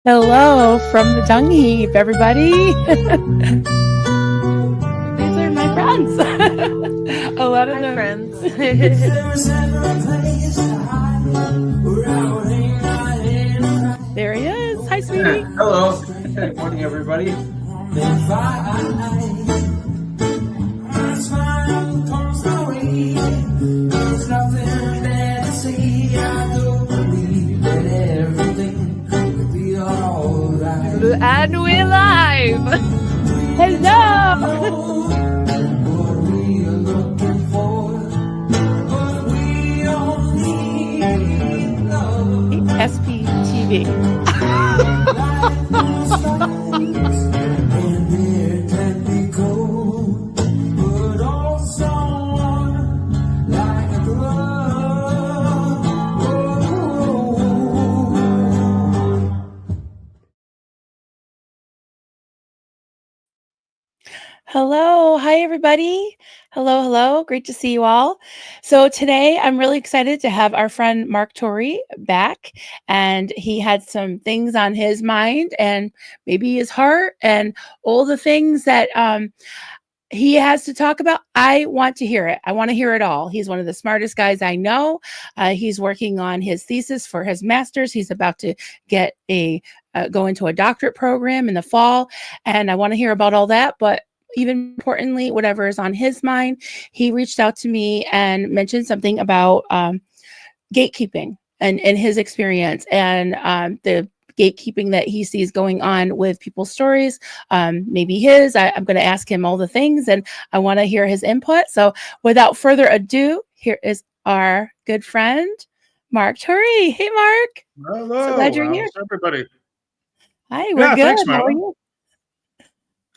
Hello from the dung heap, everybody. These are my friends. A lot of them. Friends. There he is. Hi, sweetie. Hello. Good morning, everybody. And we're live. Hello. SPTV. Hello. Hi, everybody. Hello. Great to see you all. So today I'm really excited to have our friend Mark Turi back, and he had some things on his mind and maybe his heart and all the things that he has to talk about. I want to hear it. I want to hear it all. He's one of the smartest guys I know. He's working on his thesis for his master's. He's about to get go into a doctorate program in the fall, and I want to hear about all that. But even importantly, whatever is on his mind, he reached out to me and mentioned something about gatekeeping and his experience and the gatekeeping that he sees going on with people's stories, maybe his. I'm going to ask him all the things, and I want to hear his input. So without further ado, here is our good friend, Mark Turi. Hey, Mark. Hello. So glad you're here. How's everybody? Hi, we're good. Thanks, How are Madeline. you?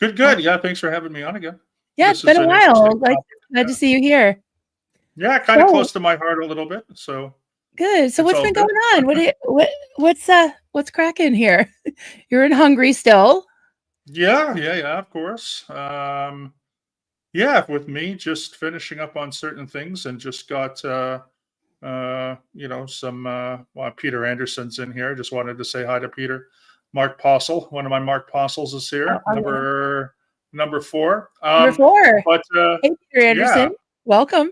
Good. Yeah, thanks for having me on again. Yeah, This it's been is a an while. interesting Like, topic. glad to see you here. Yeah, kind of So- close to my heart a little bit. So Good. So It's what's all been good. going on? What's cracking here? You're in Hungary still. yeah, of course. With me, just finishing up on certain things and just got some Peter Anderson's in here. Just wanted to say hi to Peter. Mark Possel, one of my Mark Possels is here. Oh, Number 4. Number 4. But Hey, Peter Anderson. Welcome.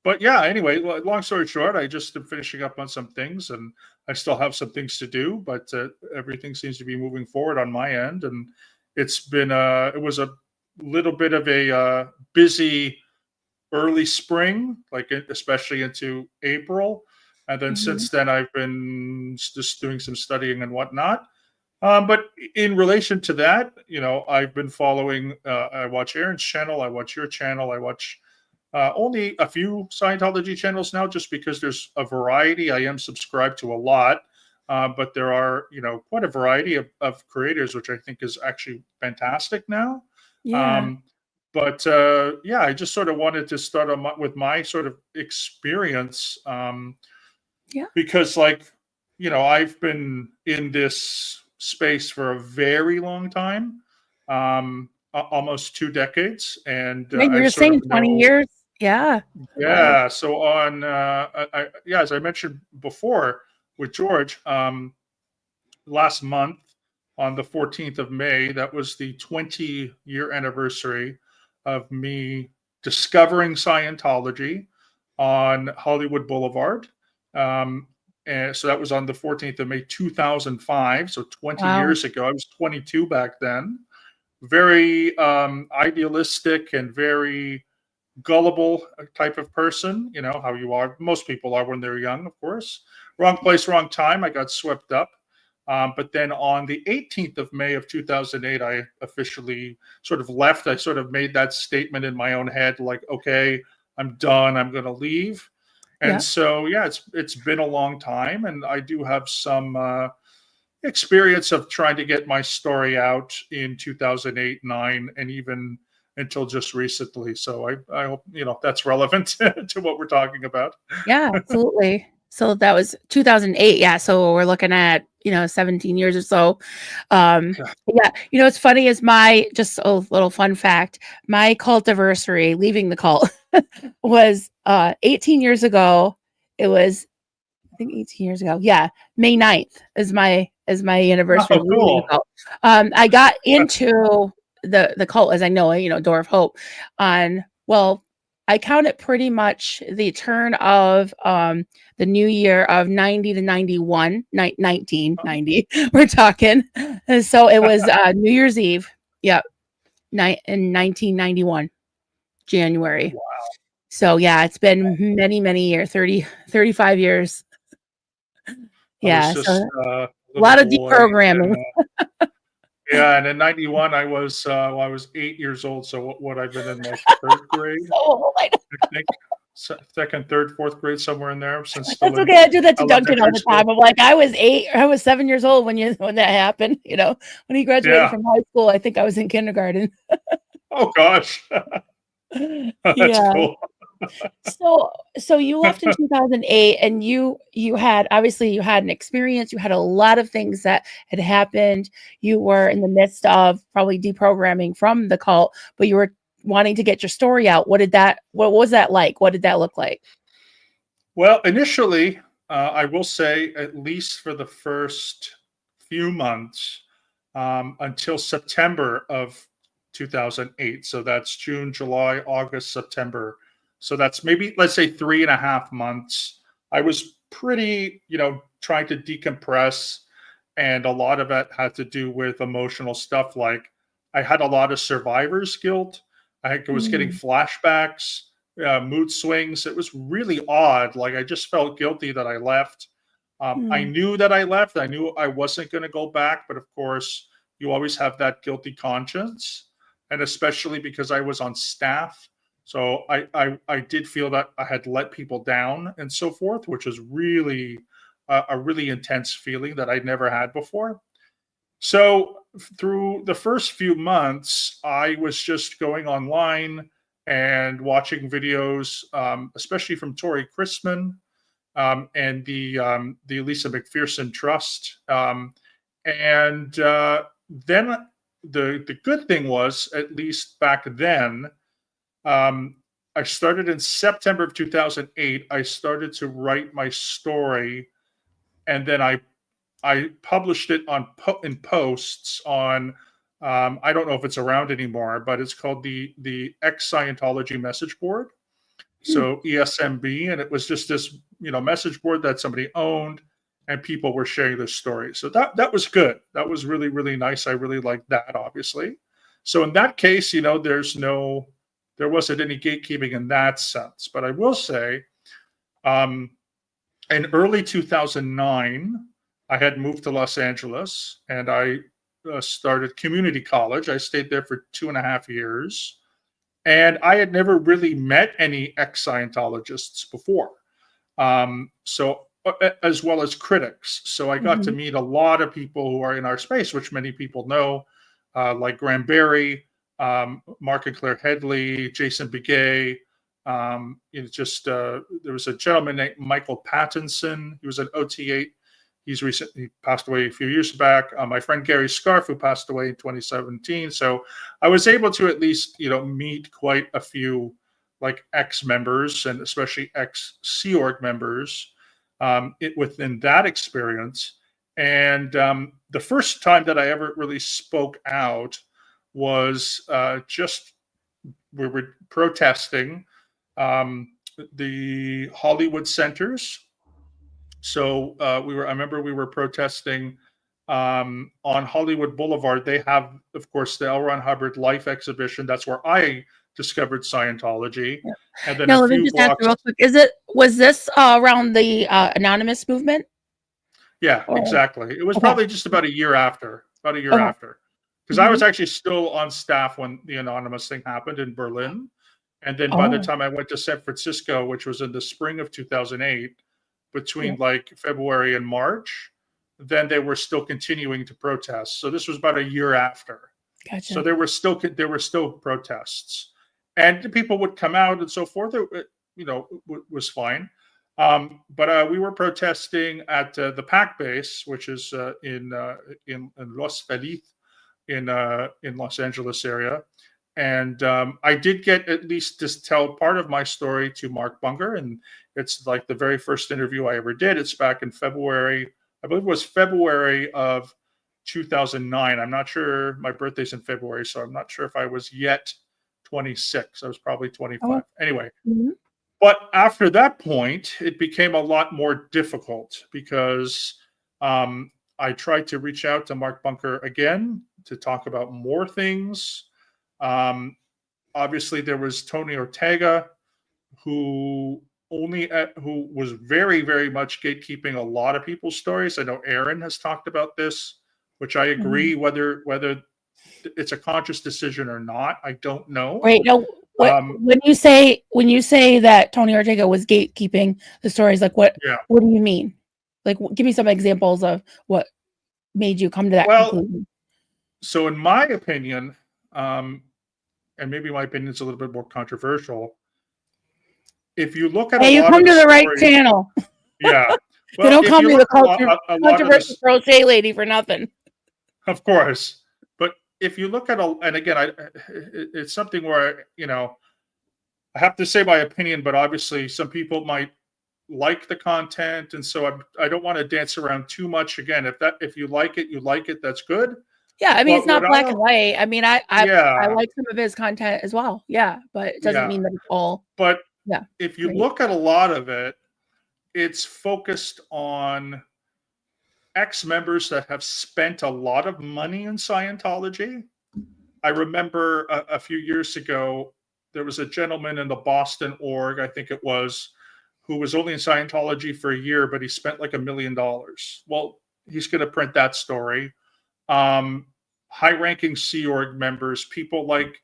But yeah, anyway, long story short, I just am finishing up on some things, and I still have some things to do, but everything seems to be moving forward on my end, and it's been it was a little bit of a busy early spring, especially into April, and then since then I've been just doing some studying and whatnot. But in relation to that, I've been following. I watch Aaron's channel. I watch your channel. I watch only a few Scientology channels now, just because there's a variety. I am subscribed to a lot, but there are, quite a variety of creators, which I think is actually fantastic now. Yeah. I just sort of wanted to start with my sort of experience, because, I've been in this space for a very long time, almost 2 decades, and You're saying 20 years. Yeah. Yeah. So as I mentioned before with George, last month on the 14th of May, that was the 20-year anniversary of me discovering Scientology on Hollywood Boulevard. And so that was on the 14th of May, 2005. So 20 years ago. I was 22 back then. Very idealistic and very gullible type of person, how you are. Most people are when they're young, of course. Wrong place, wrong time. I got swept up. But then on the 18th of May of 2008, I officially sort of left. I sort of made that statement in my own head, like, okay, I'm done. I'm going to leave. And so, it's been a long time. And I do have some experience of trying to get my story out in 2008, 9, and even until just recently. So I hope, that's relevant to what we're talking about. Yeah, absolutely. So that was 2008. Yeah. So we're looking at, 17 years or so. It's funny is just a little fun fact, my cult anniversary, leaving the cult was 18 years ago. It was, I think 18 years ago. Yeah. May 9th is as my anniversary Oh, of leaving the cool. cult. I got into the cult, as I know it, Door of Hope, on, well, I count it pretty much the turn of the new year of 90 to 91, 1990. We're talking. And so it was New Year's Eve. Yep. In 1991, January. Wow. So yeah, it's been many, many years, 35 years. I was Yeah. So just a a little lot of boy, deprogramming. and yeah, and in '91 I was 8 years old. So what would I've been in, like, third grade, So old. I know. I think, second, third, fourth grade, somewhere in there, since still That's in okay. I do that to Duncan all elementary the school. time. I'm like, I was 8, I was 7 years old when that happened. When he graduated Yeah. from high school, I think I was in kindergarten. Oh gosh, that's Yeah. cool. So you left in 2008, and you had, obviously, you had an experience, you had a lot of things that had happened. You were in the midst of probably deprogramming from the cult, but you were wanting to get your story out. What was that like? What did that look like? Well, initially, I will say, at least for the first few months, until September of 2008. So that's June, July, August, September. So that's maybe, let's say, 3.5 months. I was pretty, trying to decompress. And a lot of it had to do with emotional stuff. Like, I had a lot of survivor's guilt. I was getting Mm, flashbacks, mood swings. It was really odd. Like, I just felt guilty that I left. I mm, knew that I left. I knew I wasn't going to go back, but of course, you always have that guilty conscience, and especially because I was on staff. So I did feel that I had let people down and so forth, which is really a really intense feeling that I'd never had before. So through the first few months, I was just going online and watching videos, especially from Tori Chrisman, and the Elisa McPherson Trust. And then the good thing was, at least back then, um, I started in September of 2008. I started to write my story, and then I published it in posts on. I don't know if it's around anymore, but it's called the ex Scientology message board, mm. so ESMB, and it was just this message board that somebody owned, and people were sharing their stories. So that was good. That was really, really nice. I really liked that, obviously. So in that case, there wasn't any gatekeeping in that sense. But I will say, um, in early 2009, I had moved to Los Angeles, and I started community college. I stayed there for 2.5 years, and I had never really met any ex Scientologists before. So, as well as critics. So I got to Mhm. meet a lot of people who are in our space, which many people know, like Graham Barry, Mark and Claire Headley, Jason Begay. There was a gentleman named Michael Pattinson. He was an OT8. He passed away a few years back. My friend Gary Scarf, who passed away in 2017. So I was able to at least meet quite a few, like, ex members, and especially ex Sea Org members, within that experience. And the first time that I ever really spoke out was just we were protesting the Hollywood centers. So I remember we were protesting on Hollywood Boulevard. They have, of course, the L. Ron Hubbard Life Exhibition. That's where I discovered Scientology. Yeah. And then a Now, let me few just ask you blocks. real quick. Was this around the anonymous movement? Yeah, Or exactly. It was okay. probably just about a year after, Okay. because I Mhm. was actually still on staff when the anonymous thing happened in Berlin. And then by the Oh, time I went to San Francisco, which was in the spring of 2008, yeah. between like February and March, then they were still continuing to protest. So this was about a year after. So Gotcha. there were still protests, and the people would come out and so forth. Was fine. But we were protesting at the PAC base, which is in Los Feliz, in Los Angeles area. And I did get at least to tell part of my story to Mark Bunger, and it's like the very first interview I ever did. It's back in February I believe it was February of 2009. I'm not sure. My birthday's in February, so I'm not sure if I was yet 26. I was probably 25. Oh. Anyway, Mhm. but after that point, it became a lot more difficult because I tried to reach out to Mark Bunker again to talk about more things. Um, Obviously, there was Tony Ortega, who who was very, very much gatekeeping a lot of people's stories. I know Aaron has talked about this, which I agree. Mhm. Whether it's a conscious decision or not, I don't know. Wait, no. What Um, when you say that Tony Ortega was gatekeeping the stories, like yeah. what do you mean? Like, give me some examples of what made you come to that Well, conclusion. so in my opinion, um, and maybe my opinion is a little bit more controversial. If you look at a Hey, you lot of come the to the right stories, channel. yeah. They Well, don't if call you me look the at a lot of controversial this, crochet lady for nothing. of course, but if you look at and again, it's something where I have to say my opinion, but obviously some people might like the content, and so I don't want to dance around too much. Again, if you like it, you like it. That's good. Yeah, I mean, it's But what not I black and don't, white. I mean, I yeah, like some of his content as well. Yeah, but it doesn't yeah. mean that it's all. But Yeah, if you great. look at a lot of it, it's focused on ex-members that have spent a lot of money in Scientology. I remember a few years ago, there was a gentleman in the Boston org, I think it was, who was only in Scientology for a year, but he spent like $1 million. Well, he's going to print that story. High-ranking Sea Org members, people like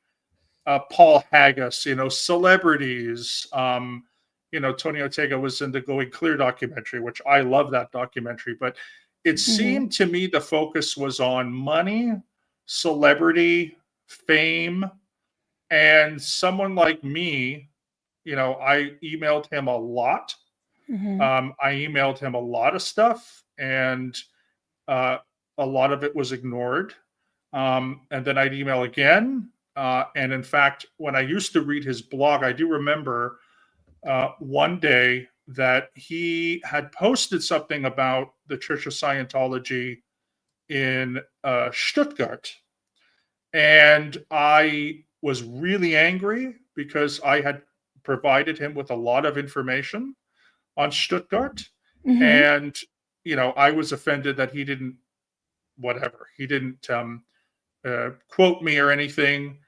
Paul Haggis, celebrities. Tony Ortega was in the Going Clear documentary, which I love that documentary. But it Mhm. seemed to me the focus was on money, celebrity, fame, and someone like me. I emailed him a lot. Mhm. I emailed him a lot of stuff, and uh, a lot of it was ignored. And then I'd email again. And in fact, when I used to read his blog, I do remember one day that he had posted something about the Church of Scientology in Stuttgart. And I was really angry because I had provided him with a lot of information on Stuttgart. Mhm. And, I was offended that he didn't quote me or anything.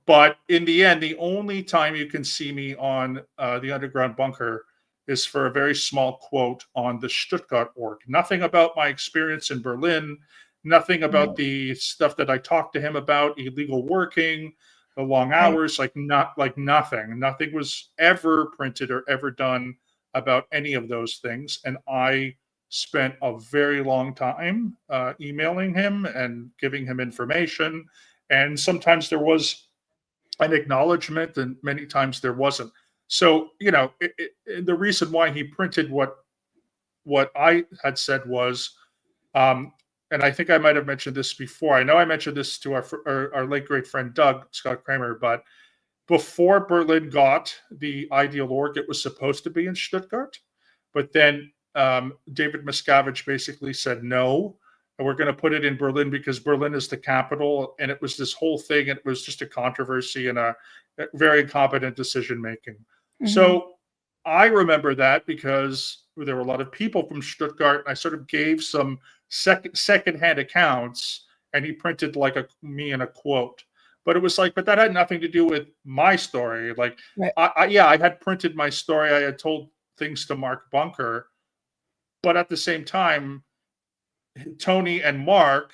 But in the end, the only time you can see me on the Underground Bunker is for a very small quote on the Stuttgart org. Nothing about my experience in Berlin, nothing about Right. the stuff that I talked to him about, illegal working, the long Right. hours, like nothing. Nothing was ever printed or ever done about any of those things. And I spent a very long time emailing him and giving him information. And sometimes there was an acknowledgement, and many times there wasn't. So, the reason why he printed what I had said was, um, and I think I might have mentioned this before. I know I mentioned this to our late great friend Doug Scott Kramer, but before Berlin got the ideal org, it was supposed to be in Stuttgart, but then David Miscavige basically said no, and we're going to put it in Berlin because Berlin is the capital, and it was this whole thing. It was just a controversy and a very incompetent decision making. Mhm. So I remember that because there were a lot of people from Stuttgart. And I sort of gave some secondhand accounts, and he printed like me in a quote. But it was like, but that had nothing to do with my story. Like, Right. I had printed my story. I had told things to Mark Bunker, but at the same time, Tony and Mark,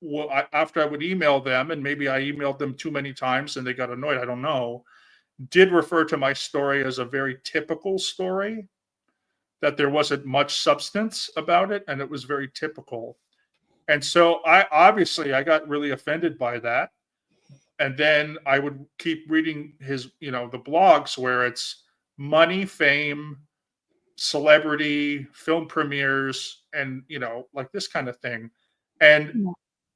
well, after I would email them, and maybe I emailed them too many times and they got annoyed, I don't know, did refer to my story as a very typical story, that there wasn't much substance about it and it was very typical. And so I got really offended by that. And then I would keep reading the blogs where it's money, fame, celebrity, film premieres, and like this kind of thing. And Yeah.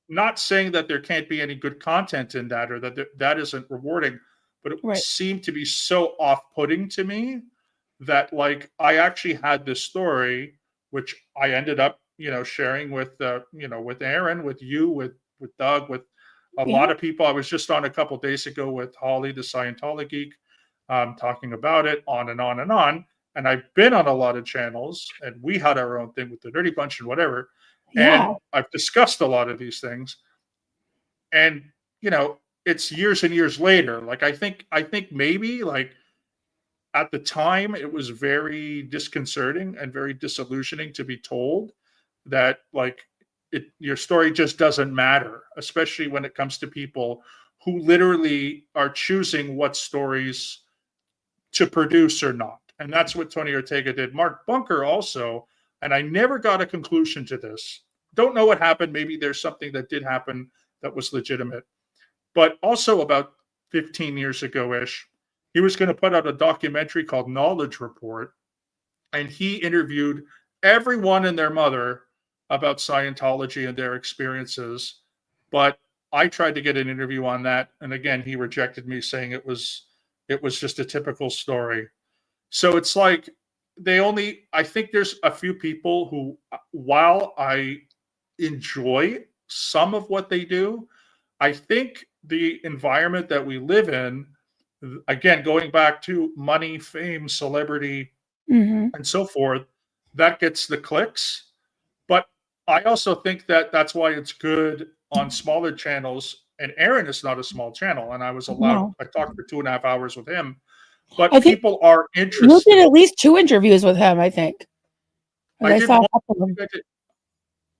not saying that there can't be any good content in that or that that isn't rewarding, but it Right. seemed to be so off-putting to me that like I actually had this story, which I ended up sharing with with Aaron, with you, with Doug, with a Yeah. lot of people. I was just on a couple days ago with Holly, the Scientology geek, talking about it, on and on and on. And I've been on a lot of channels, and we had our own thing with the Dirty Bunch and whatever. Yeah. And I've discussed a lot of these things, and it's years and years later. Like I think maybe like at the time it was very disconcerting and very disillusioning to be told that like your story just doesn't matter, especially when it comes to people who literally are choosing what stories to produce or not. And that's what Tony Ortega did. Mark Bunker also, and I never got a conclusion to this. Don't know what happened. Maybe there's something that did happen that was legitimate. But also about 15 years ago ish, he was going to put out a documentary called Knowledge Report, and he interviewed everyone and their mother about Scientology and their experiences. But I tried to get an interview on that, and again, he rejected me, saying it was just a typical story. So it's like I think there's a few people who, while I enjoy some of what they do, I think the environment that we live in, again, going back to money, fame, celebrity, Hmm. and so forth, that gets the clicks. But I also think that that's why it's good on smaller channels. And Aaron is not a small channel, and No. I talked for 2.5 hours with him, I but think people are you did interested. at least 2 interviews with him, I think. 'Cause I I did saw a one. couple of them.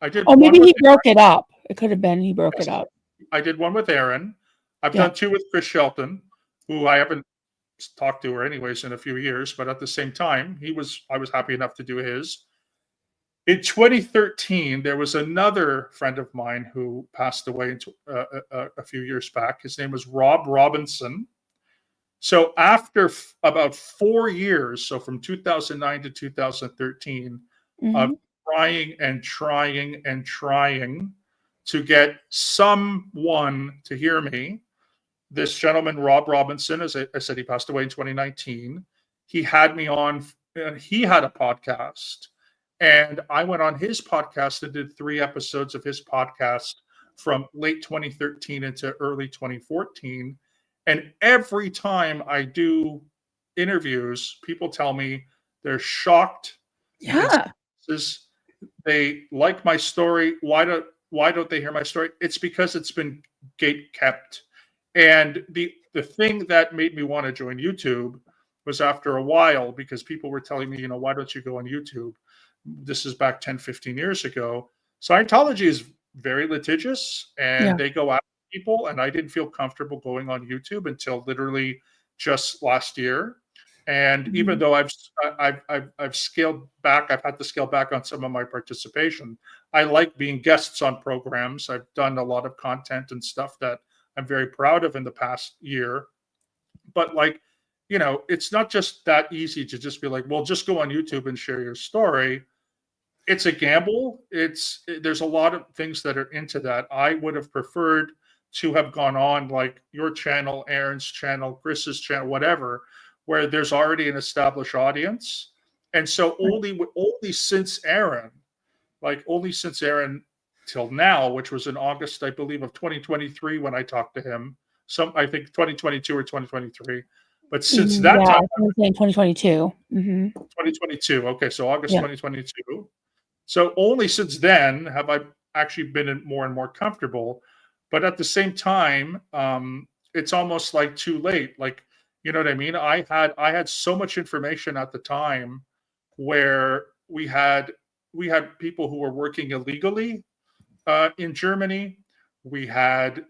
I did Oh, one maybe with he broke it up. It could have been he broke it Yes, up. I did one with Aaron. I've Yeah. done two with Chris Shelton, who I haven't talked to her anyways in a few years, but at the same time, I was happy enough to do his. In 2013, there was another friend of mine who passed away a few years back. His name was Rob Robinson. So after about 4 years, so from 2009 to 2013, of Mhm. trying and trying and trying to get someone to hear me, this gentleman, Rob Robinson, as I said, he passed away in 2019. He had me on, and he had a podcast. And I went on his podcast and did 3 episodes of his podcast from late 2013 into early 2014. And every time I do interviews, people tell me they're shocked. In some Yeah. cases, they like my story. Why don't they hear my story? It's because it's been gate kept. And the thing that made me want to join YouTube was after a while, because people were telling me, why don't you go on YouTube? This is back 10, 15 years ago. Scientology is very litigious, and Yeah. they go after people, and I didn't feel comfortable going on YouTube until literally just last year. And even Mhm. though I've scaled back, I've had to scale back on some of my participation. I like being guests on programs. I've done a lot of content and stuff that I'm very proud of in the past year. But like, it's not just that easy to just be like, well, just go on YouTube and share your story. It's a gamble. There's a lot of things that are into that. I would have preferred to have gone on like your channel, Aaron's channel, Chris's channel, whatever, where there's already an established audience. And so Right. only since Aaron till now, which was in August, I believe, of 2023 when I talked to him. I think 2022 or 2023. But since that Yeah, time, I was saying 2022. Mhm. 2022. Okay, so August Yeah. 2022. So only since then have I actually been more and more comfortable. But at the same time, it's almost like too late. Like, you know what I mean? I had so much information at the time where we had people who were working illegally in Germany. We had,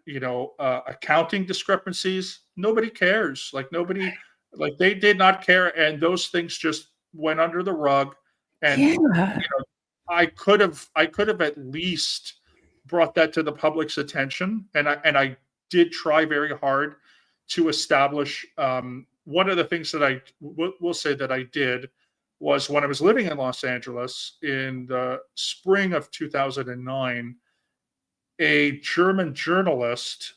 accounting discrepancies. Nobody cares. Like they did not care, and those things just went under the rug. And Yeah. I could have at least brought that to the public's attention, and I did try very hard to establish. One of the things that I will say that I did was when I was living in Los Angeles in the spring of 2009, a German journalist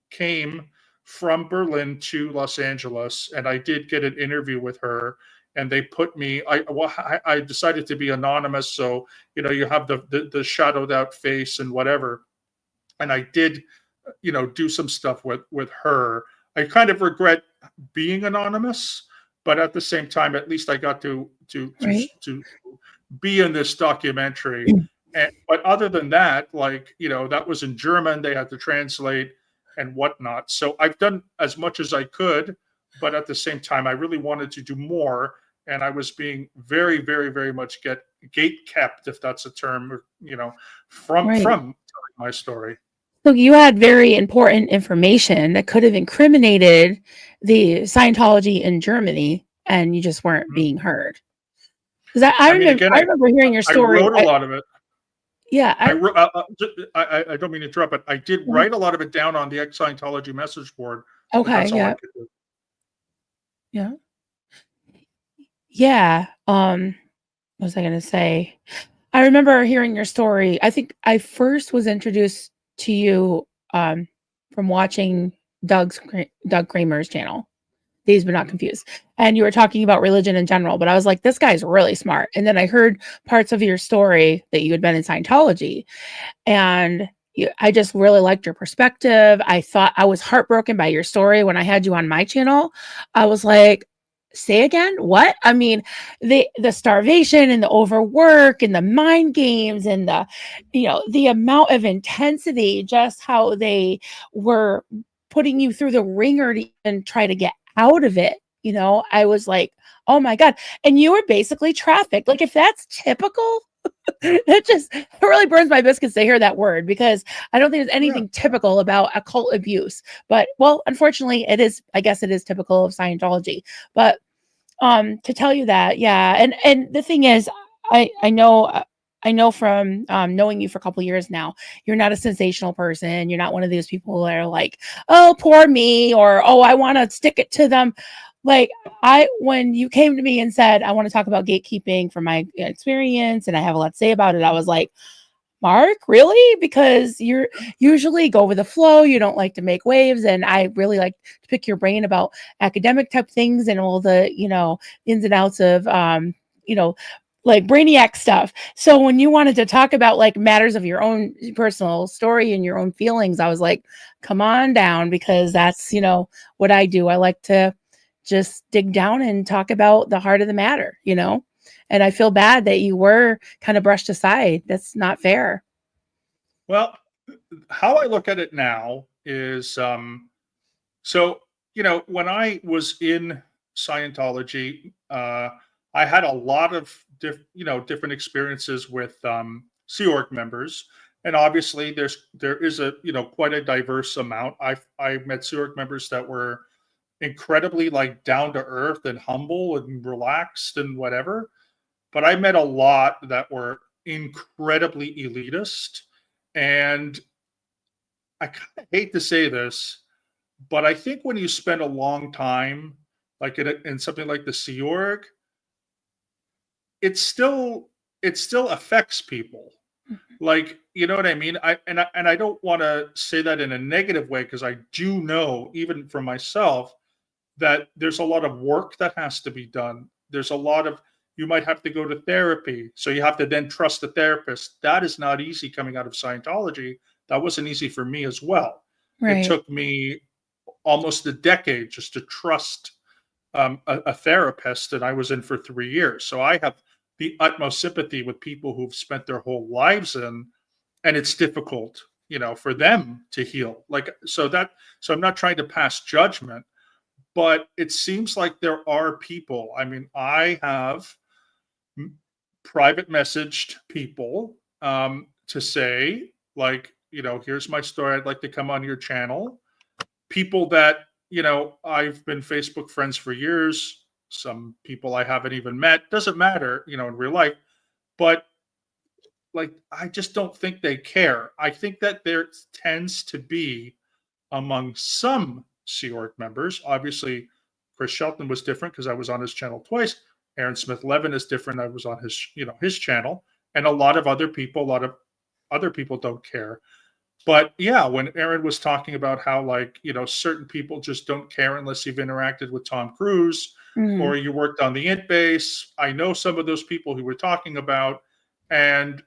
came from Berlin to Los Angeles, and I did get an interview with her. and they put me. I decided to be anonymous, so you have the shadowed out face and whatever. And I did, do some stuff with her. I kind of regret being anonymous, but at the same time, at least I got Right. to be in this documentary. But other than that, that was in German. They had to translate and whatnot. So I've done as much as I could, but at the same time, I really wanted to do more, and I was being very, very, very much gate kept, if that's a term, from Right. telling my story. So you had very important information that could have incriminated the Scientology in Germany, and you just weren't Mhm. being heard. Because I I mean, remember, again, I remember hearing your I story. wrote a lot of it. Yeah, I wrote. I don't mean to interrupt, but I did write a lot of it down on the ex Scientology message board. But okay, that's all I yeah, could do. yeah, yeah. What was I gonna say? I remember hearing your story. I think I first was introduced to you from watching Doug Kramer's channel. Dazed but not Mhm. confused. And you were talking about religion in general, but I was like, this guy's really smart. And then I heard parts of your story that you had been in Scientology, and I just really liked your perspective. I thought I was heartbroken by your story when I had you on my channel. I was like, say again, what? I mean, the starvation and the overwork and the mind games and the amount of intensity, just how they were putting you through the ringer to even try to get out of it. I was like, oh my God. And you were basically trafficked. Like, if that's typical, that just really burns my biscuits to hear that word, because I don't think there's Yeah. anything typical about occult abuse. But well, unfortunately, it is. I guess it is typical of Scientology. But to tell you that, yeah, and the thing is, I know from knowing you for a couple years now, you're not a sensational person. You're not one of those people that are like, oh, poor me, or oh, I want to stick it to them. Like, when you came to me and said, I want to talk about gatekeeping from my experience, and I have a lot to say about it, I was like, Mark, really? Because you're usually go with the flow. You don't like to make waves. And I really like to pick your brain about academic type things and all the, ins and outs of, you know, like brainiac stuff. So when you wanted to talk about like matters of your own personal story and your own feelings, I was like, come on down, because that's, what I do. I like to just dig down and talk about the heart of the matter. And I feel bad that you were kind of brushed aside. That's not fair. Well, how I look at it now is, so when I was in Scientology, I had a lot of different experiences with Sea Org members, and obviously there is a quite a diverse amount. I met Sea Org members that were incredibly like down to earth and humble and relaxed and whatever, but I met a lot that were incredibly elitist. And I kind of hate to say this, but I think when you spend a long time, like in something like the Sea Org, it still affects people. Like, you know what I mean? I don't want to say that in a negative way, because I do know, even for myself, that there's a lot of work that has to be done. There's a lot of, you might have to go to therapy. So you have to then trust the therapist. That is not easy coming out of Scientology. That wasn't easy for me as well. It Right. took me almost a decade just to trust a therapist, and I was in for 3 years. So I have the utmost sympathy with people who've spent their whole lives in, and it's difficult, for them to heal. So I'm not trying to pass judgment, but it seems like there are people. I mean, I have private messaged people to say, like, here's my story. I'd like to come on your channel. People that, I've been Facebook friends for years. Some people I haven't even met. Doesn't matter, in real life. But like, I just don't think they care. I think that there tends to be, among some Sea Org members, obviously, Chris Shelton was different because I was on his channel twice. Aaron Smith Levin is different. I was on his channel, and a lot of other people don't care. But yeah, when Aaron was talking about how, like, certain people just don't care unless you've interacted with Tom Cruise Mhm. or you worked on the int base. I know some of those people who we're talking about, and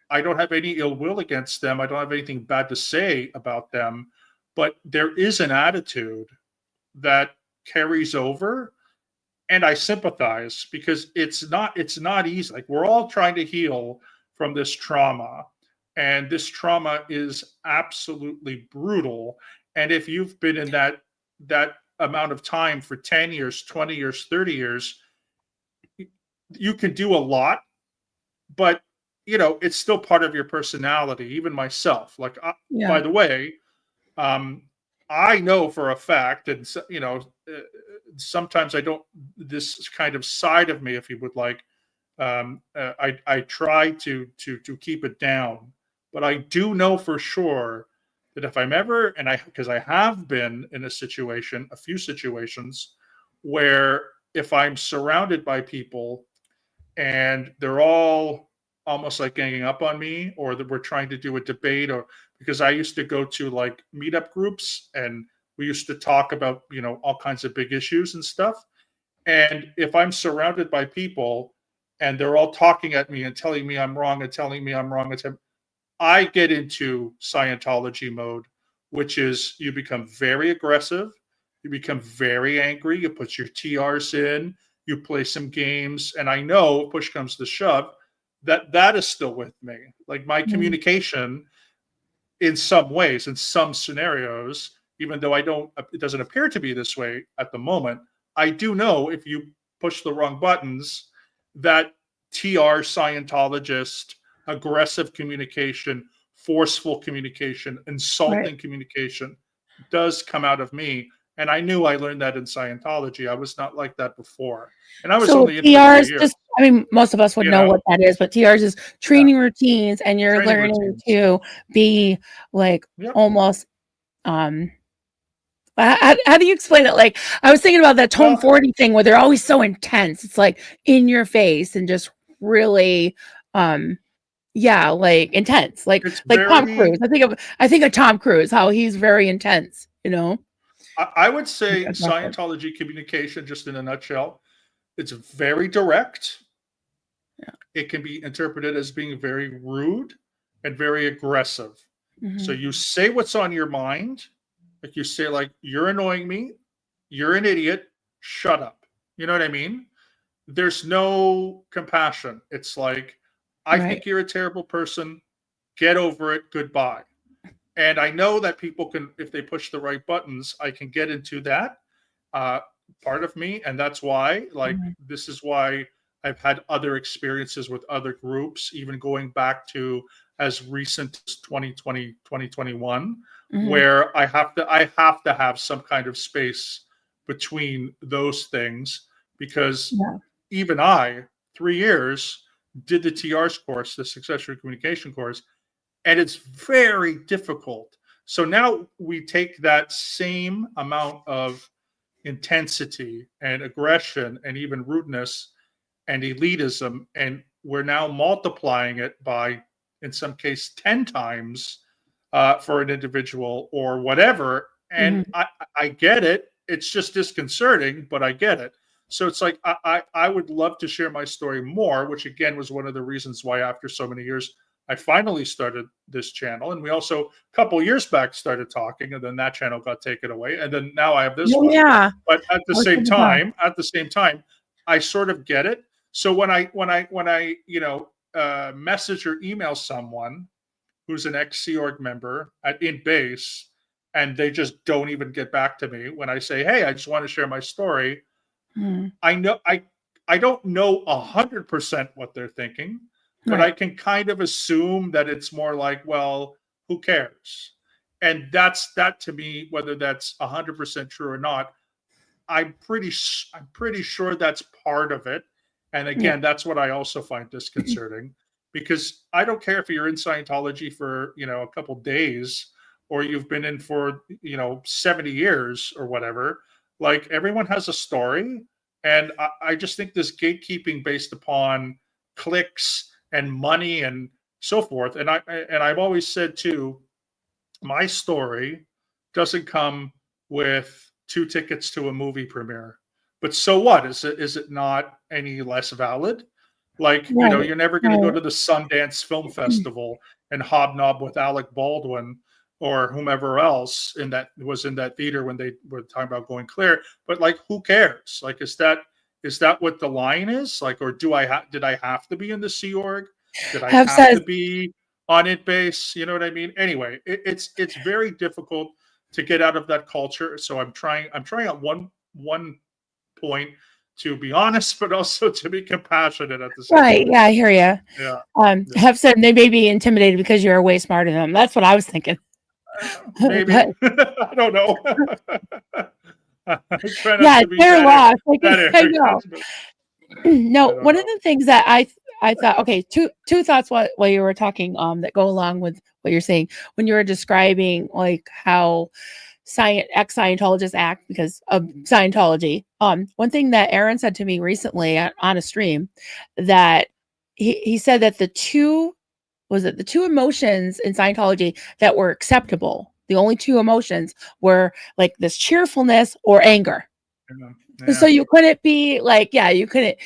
I don't have any ill will against them. I don't have anything bad to say about them, but there is an attitude that carries over, and I sympathize because it's not easy. Like, we're all trying to heal from this trauma, and this trauma is absolutely brutal. And if you've been in that amount of time for 10 years, 20 years, 30 years, you can do a lot, but it's still part of your personality. Even myself, like, Yeah. by the way, um, I know for a fact, and sometimes I don't. This kind of side of me, if you would like, I try to keep it down, but I do know for sure that if I'm ever, and because I have been in a few situations, where if I'm surrounded by people and they're all almost like ganging up on me, or that we're trying to do a debate, or because I used to go to like meetup groups and we used to talk about all kinds of big issues and stuff. And if I'm surrounded by people and they're all talking at me and telling me I'm wrong and telling me I'm wrong, I get into Scientology mode, which is you become very aggressive, you become very angry, you put your TRs in, you play some games, and I know push comes to shove, that is still with me. Like, my Mhm. communication, in some ways, in some scenarios, even though it doesn't appear to be this way at the moment, I do know if you push the wrong buttons, that TR Scientologist, aggressive communication, forceful communication, Right. insulting communication does come out of me. And I knew I learned that in Scientology. I was not like that before. And I was So only in for three TRs years, just, I mean, most of us would you know know? what that is, but TRs is Yeah. training routines, and you're Training learning routines. to be like Yep. almost um how do you explain it? Like, I was thinking about that Tone Well, 40 thing where they're always so intense. It's like in your face and just really um yeah, like intense. it's Like Tom Cruise. very, I think of Tom Cruise, how he's very intense, you know? I would say Aggressive. Scientology communication, just in a nutshell, it's very direct. Yeah. It can be interpreted as being very rude and very aggressive. So Mhm. you say what's on your mind, like you say, like, you're annoying me, you're an idiot, shut up. You know what I mean? There's no compassion. It's like, I Right. think you're a terrible person, get over it, goodbye. And I know that people can, if they push the right buttons, I can get into that uh, part of me, and that's why, like, Mhm. this is why I've had other experiences with other groups, even going back to as recent as 2020, 2021, Mhm. where I have to have some kind of space between those things, because Yeah. even I, 3 years, did the TR's course, the Successful Communication course, and it's very difficult. So now we take that same amount of intensity and aggression and even rudeness and elitism, and we're now multiplying it by, in some case, 10 times for an individual or whatever. And Mhm. I get it. It's just disconcerting, but I get it. So it's like, I would love to share my story more, which again was one of the reasons why, after so many years, I finally started this channel. And we also, a couple years back, started talking, and then that channel got taken away. And then now I have this Oh, one. yeah. But I was thinking that. at the same time, I sort of get it. So when I message or email someone who's an ex Sea Org member in base, and they just don't even get back to me when I say, "Hey, I just want to share my story." Mhm. I know I don't know 100% what they're thinking, but I Right. can kind of assume that it's more like, well, who cares? And that to me, whether that's 100% true or not, I'm pretty sure that's part of it. And Yeah. again, that's what I also find disconcerting, because I don't care if you're in Scientology for, a couple days, or you've been in for, 70 years or whatever. Like, everyone has a story. And I just think this gatekeeping based upon clicks and money and so forth. And I've always said too, my story doesn't come with 2 tickets to a movie premiere. But so what? Is it not any less valid? Like, Right, you're never gonna go right. to the Sundance Film Festival and hobnob with Alec Baldwin or whomever else in that was in that theater when they were talking about going clear. But like, who cares? Like, is that what the line is? Like, or did I have to be in the Sea Org? Did I Have have says to be on it base? You know what I mean? Anyway, it's very difficult to get out of that culture. So I'm trying at one point to be honest, but also to be compassionate at the same right, time. yeah, I hear you. Yeah, yeah. Have said they may be intimidated because you're way smarter than them. That's what I was thinking. Maybe. But I don't know. I try not yeah, to be they're lost. Like, that I know. arrogant, but I No, don't one of know. the things that I thought, okay, two thoughts while you were talking that go along with what you're saying when you were describing like how ex Scientologists act because of Scientology. One thing that Aaron said to me recently on a stream that he said that the two emotions in Scientology that were acceptable. The only two emotions were like this cheerfulness or anger. Yeah, So yeah, you couldn't be like, yeah, you couldn't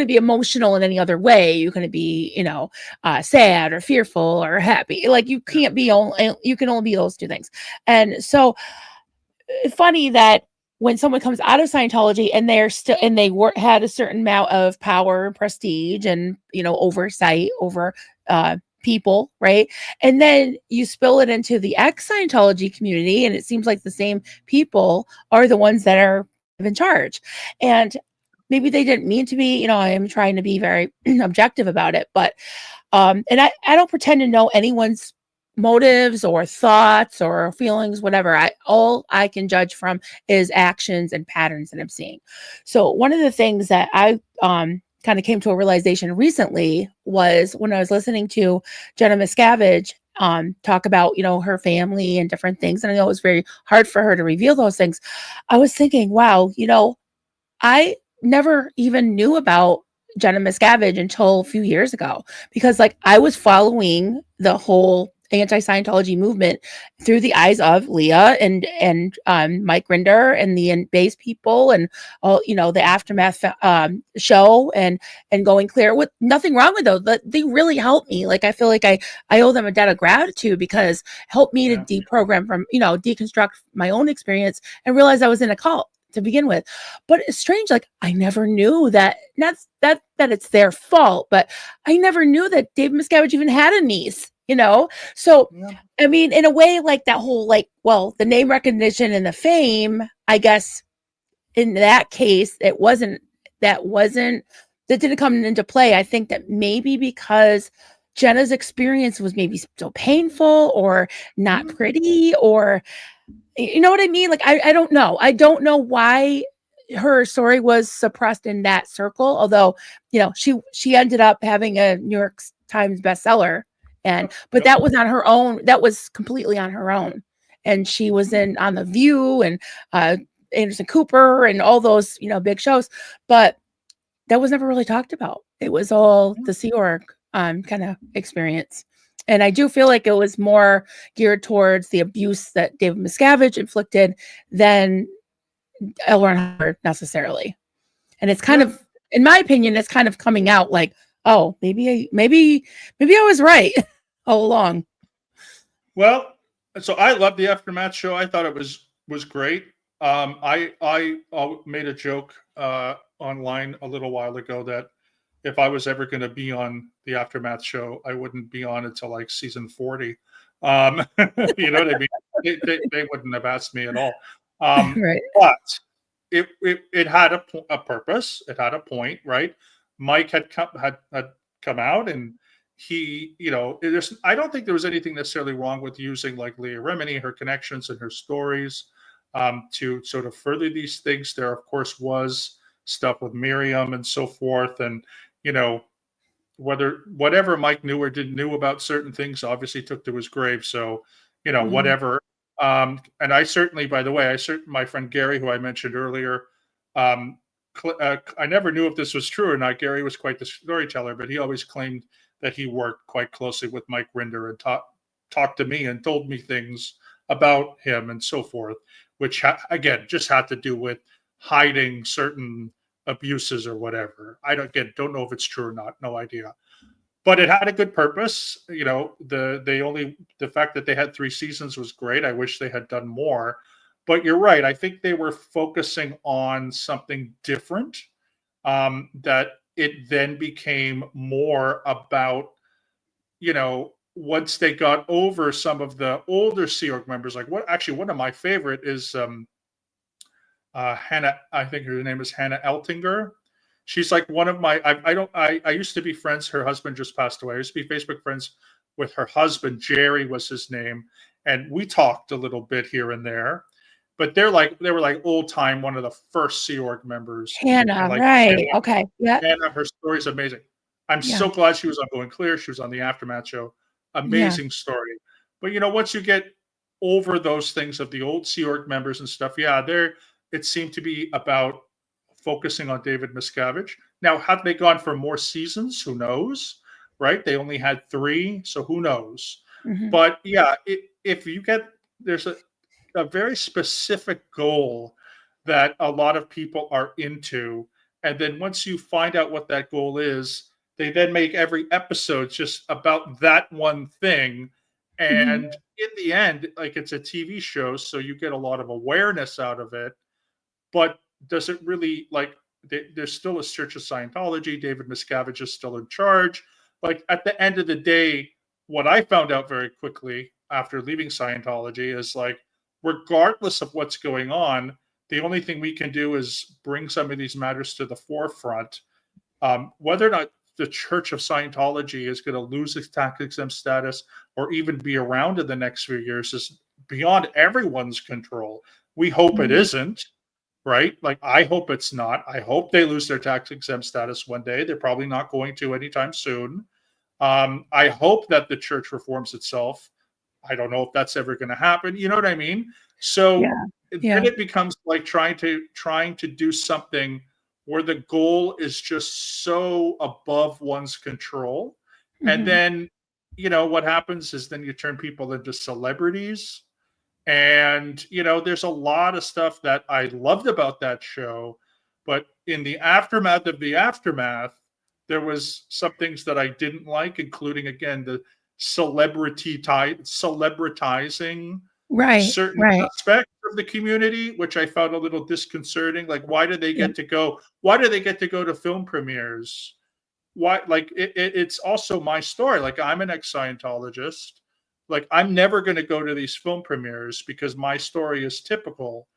be emotional in any other way. You couldn't be, sad or fearful or happy. Like you yeah, can't be only, you can only be those two things. And so it's funny that when someone comes out of Scientology and they're still and had a certain amount of power and prestige and oversight over people, right? And then you spill it into the ex Scientology community, and it seems like the same people are the ones that are in charge. And maybe they didn't mean to be. I am trying to be very objective about it, but and I don't pretend to know anyone's motives or thoughts or feelings, whatever. All I can judge from is actions and patterns that I'm seeing. So one of the things that I kind of came to a realization recently was when I was listening to Jenna Miscavige talk about her family and different things, and I know it was very hard for her to reveal those things. I was thinking, wow, I never even knew about Jenna Miscavige until a few years ago because like I was following the whole anti-Scientology movement through the eyes of Leah and Mike Rinder and the base people and all the aftermath show and going clear with nothing wrong with those, but they really helped me. Like I feel like I owe them a debt of gratitude because helped me to yeah, deprogram from deconstruct my own experience and realize I was in a cult to begin with. But it's strange, like I never knew that, not that it's their fault, but I never knew that Dave Miscavige even had a niece. So yeah, I mean, in a way, like that whole like, well, the name recognition and the fame, I guess in that case, that didn't come into play. I think that maybe because Jenna's experience was maybe so painful or not mm, pretty, or you know what I mean? Like I don't know. I don't know why her story was suppressed in that circle. Although, she ended up having a New York Times bestseller, yep, but yep, that was on her own. That was completely on her own. And she was in on The View and uh Anderson Cooper and all those, big shows. But that was never really talked about. It was all yeah, the Sea Org kind of experience. And I do feel like it was more geared towards the abuse that David Miscavige inflicted than L. Ron Hubbard necessarily. And it's kind yeah. of, in my opinion, it's kind of coming out like, oh, maybe I was right all along. Well, so I love the aftermath show. I thought it was great. I made a joke online a little while ago that if I was ever going to be on the aftermath show, I wouldn't be on until like season 40. You know what I mean? They wouldn't have asked me at all. Right. But it had a purpose. It had a point, right? Mike had come out and I don't think there was anything necessarily wrong with using like Leah Remini, her connections and her stories to sort of further these things. There, of course, was stuff with Miriam and so forth, and you know whatever Mike knew or didn't knew about certain things, obviously took to his grave. So Mhm. whatever. And I certainly, by the way, my friend Gary, who I mentioned earlier, um, I never knew if this was true or not. Gary was quite the storyteller, but he always claimed that he worked quite closely with Mike Rinder and talked to me and told me things about him and so forth, which again just had to do with hiding certain abuses or whatever. I don't know if it's true or not, no idea. But it had a good purpose. The fact that they had 3 seasons was great. I wish they had done more. But you're right. I think they were focusing on something different. That it then became more about, once they got over some of the older Sea Org members, like one of my favorite is Hannah. I think her name is Hannah Eltinger. She's like one of my. I used to be friends. Her husband just passed away. I used to be Facebook friends with her husband. Jerry was his name, and we talked a little bit here and there. But they were like old time, one of the first Sea Org members, and Hannah, like right. Okay. Yeah. Hannah, her story is amazing. I'm Yeah. so glad she was on Going Clear. She was on the Aftermath show. Yeah. Amazing story. But once you get over those things of the old Sea Org members and stuff, yeah, it seemed to be about focusing on David Miscavige. Now, had they gone for more seasons? Who knows? Right? They only had 3, so who knows? Mhm. But yeah, if you get there's a very specific goal that a lot of people are into, and then once you find out what that goal is, they then make every episode just about that one thing. Mhm. And in the end, like, it's a TV show, so you get a lot of awareness out of it. But does it really, like, there's still a Church of Scientology? David Miscavige is still in charge. Like, at the end of the day, what I found out very quickly after leaving Scientology is, like, regardless of what's going on, the only thing we can do is bring some of these matters to the forefront. Whether or not the Church of Scientology is going to lose its tax exempt status or even be around in the next few years is beyond everyone's control. We hope it Mhm. isn't, right? Like, I hope it's not. I hope they lose their tax exempt status one day. They're probably not going to anytime soon. I hope that the church reforms itself. I don't know if that's ever going to happen. You know what I mean? So Yeah. then Yeah. it becomes like trying to do something where the goal is just so above one's control. And Mhm. then, what happens is then you turn people into celebrities. And, there's a lot of stuff that I loved about that show. But in the aftermath of the aftermath, there was some things that I didn't like, including, again, the celebritizing Right. certain Right. aspects of the community, which I found a little disconcerting. Like, why do they Yeah. get to go? Why do they get to go to film premieres? Why? Like, it's also my story. Like, I'm an ex-Scientologist. Like, I'm never going to go to these film premieres because my story is typical.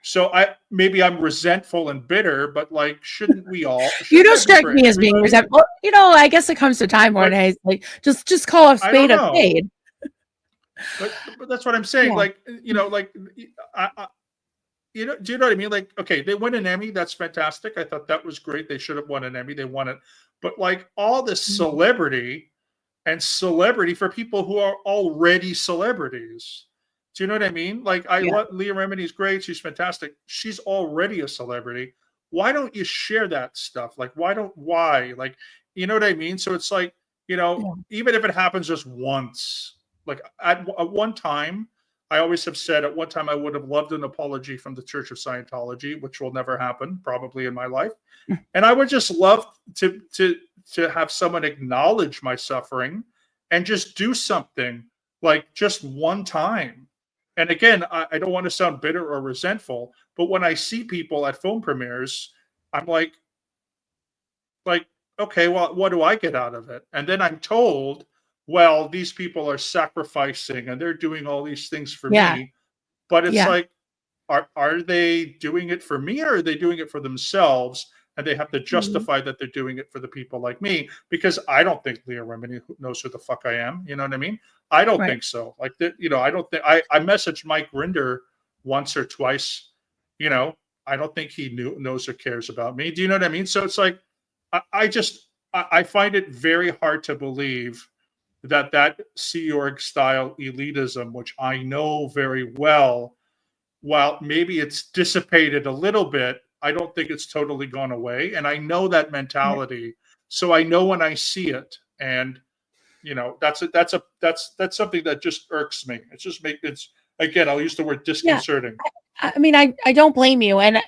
So maybe I'm resentful and bitter, but, like, shouldn't we all? You Shouldn't don't that be strike for me as being everybody? resentful. I guess it comes to time where But it like, just call a I don't spade a know. spade. But that's what I'm saying. Yeah. Like, like, do you know what I mean? Like, okay, they win an Emmy. That's fantastic. I thought that was great. They should have won an Emmy. They won it. But, like, all this Mhm. celebrity for people who are already celebrities. Do you know what I mean? Like, I Yeah. love Leah Remini's great. She's fantastic. She's already a celebrity. Why don't you share that stuff? Like, why? Like, you know what I mean? So it's like, Yeah. even if it happens just once, like, at one time, I always have said at one time I would have loved an apology from the Church of Scientology, which will never happen probably in my life. And I would just love to have someone acknowledge my suffering and just do something, like, just one time. And again, I don't want to sound bitter or resentful, but when I see people at film premieres, I'm like, okay, well, what do I get out of it? And then I'm told, well, these people are sacrificing and they're doing all these things for Yeah. me. But it's Yeah. like, are they doing it for me, or are they doing it for themselves? And they have to Mhm. justify that they're doing it for the people like me, because I don't think Leah Remini knows who the fuck I am. You know what I mean? I don't Right. think so. Like, I don't think I messaged Mike Rinder once or twice. You know, I don't think he knows or cares about me. Do you know what I mean? So it's like, I find it very hard to believe that Sea Org style elitism, which I know very well, while maybe it's dissipated a little bit, I don't think it's totally gone away. And I know that Right. mentality. So I know when I see it. And that's something that just irks me. It's again, I'll use the word Yeah. disconcerting. I mean, I don't blame you. And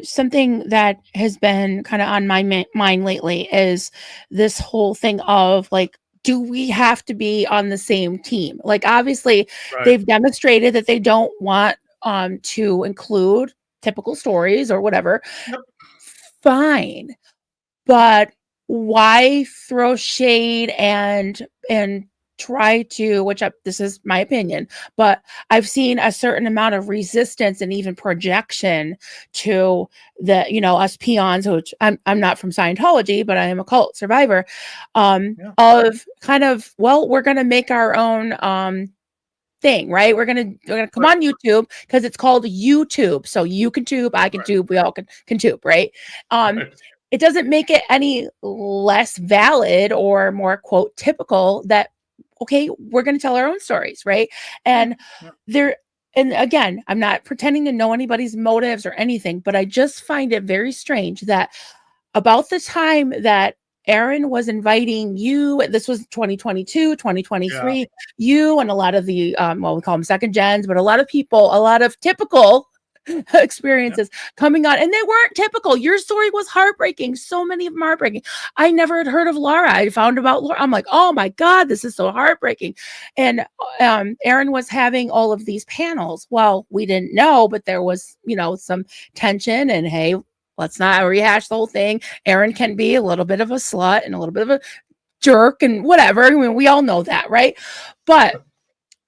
something that has been kind of on my mind lately is this whole thing of like, do we have to be on the same team? Like, obviously, Right. they've demonstrated that they don't want to include typical stories or whatever. Yep. Fine, but why throw shade and try to, this is my opinion, but I've seen a certain amount of resistance and even projection to us peons, which I'm not from Scientology, but I am a cult survivor, Yeah. of kind of, well, we're going to make our own thing, right? We're gonna come Right. on YouTube because it's called YouTube. So you can tube, I can Right. tube, we all can tube, right? Right. It doesn't make it any less valid or more quote typical that, okay, we're gonna tell our own stories, right? Yeah. And Yeah. there and again, I'm not pretending to know anybody's motives or anything, but I just find it very strange that about the time that Aaron was inviting you, this was 2022, Yeah. 2023, you and a lot of the, well, we call them second gens, but a lot of people, a lot of typical Yeah. experiences coming on, and they weren't typical. Your story was heartbreaking. So many of them heartbreaking. I never had heard of Laura. I found about Laura. I'm like, oh my God, this is so heartbreaking. And Aaron was having all of these panels. Well, we didn't know, but there was, some tension and hey, let's not rehash the whole thing. Aaron can be a little bit of a slut and a little bit of a jerk and whatever. I mean, we all know that, right? But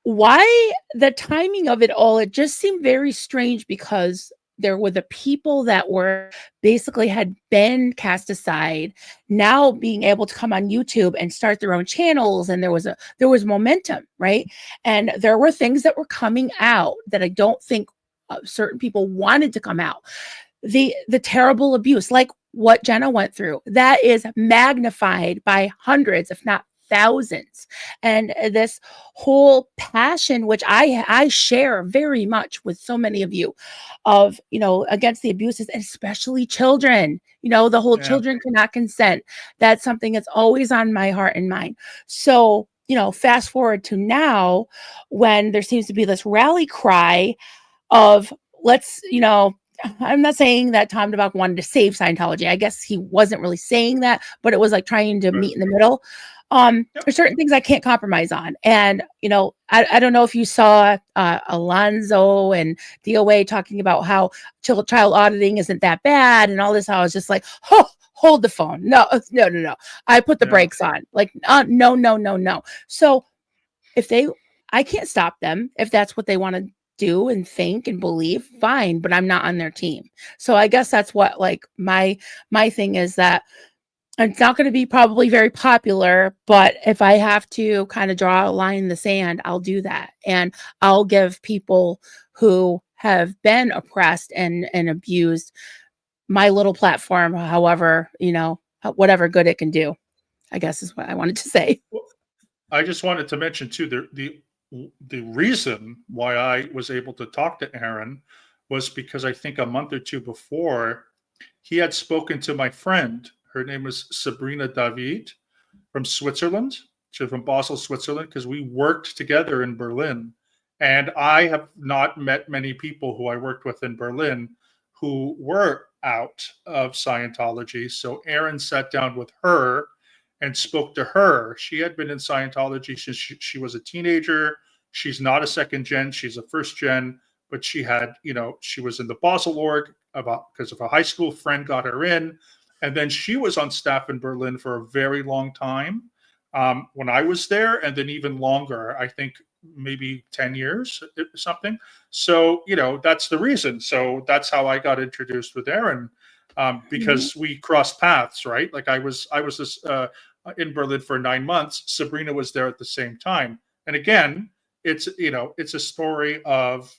why the timing of it all, it just seemed very strange because there were the people that were basically had been cast aside now being able to come on YouTube and start their own channels, and there was momentum, right? And there were things that were coming out that I don't think certain people wanted to come out. The terrible abuse, like what Jenna went through, that is magnified by hundreds, if not thousands. And this whole passion, which I share very much with so many of you, of against the abuses, especially children. The whole Yeah. children cannot consent. That's something that's always on my heart and mind. So fast forward to now, when there seems to be this rally cry of let's, I'm not saying that Tom DeBach wanted to save Scientology. I guess he wasn't really saying that, but it was like trying to Right. meet in the middle. Yep. There's certain things I can't compromise on. And, I don't know if you saw Alonzo and DOA talking about how child auditing isn't that bad and all this. I was just like, oh, hold the phone. No. I put the Yeah. brakes on. Like, no. So I can't stop them if that's what they want to do and think and believe, fine, but I'm not on their team. So I guess that's what like my thing is, that it's not going to be probably very popular, but if I have to kind of draw a line in the sand, I'll do that. And I'll give people who have been oppressed and abused my little platform, however, whatever good it can do, I guess is what I wanted to say. Well, I just wanted to mention too, the reason why I was able to talk to Aaron was because I think a month or two before he had spoken to my friend. Her name was Sabrina David from Switzerland. She's from Basel, Switzerland, because we worked together in Berlin. And I have not met many people who I worked with in Berlin who were out of Scientology. So Aaron sat down with her and spoke to her. She had been in Scientology since she was a teenager. She's not a second gen, she's a first gen, but she had, she was in the Basel org because of a high school friend got her in. And then she was on staff in Berlin for a very long time when I was there, and then even longer, I think maybe 10 years or something. So, that's the reason. So that's how I got introduced with Aaron, because we crossed paths, right? Like I was this, in Berlin for 9 months. Sabrina was there at the same time. And again, it's a story of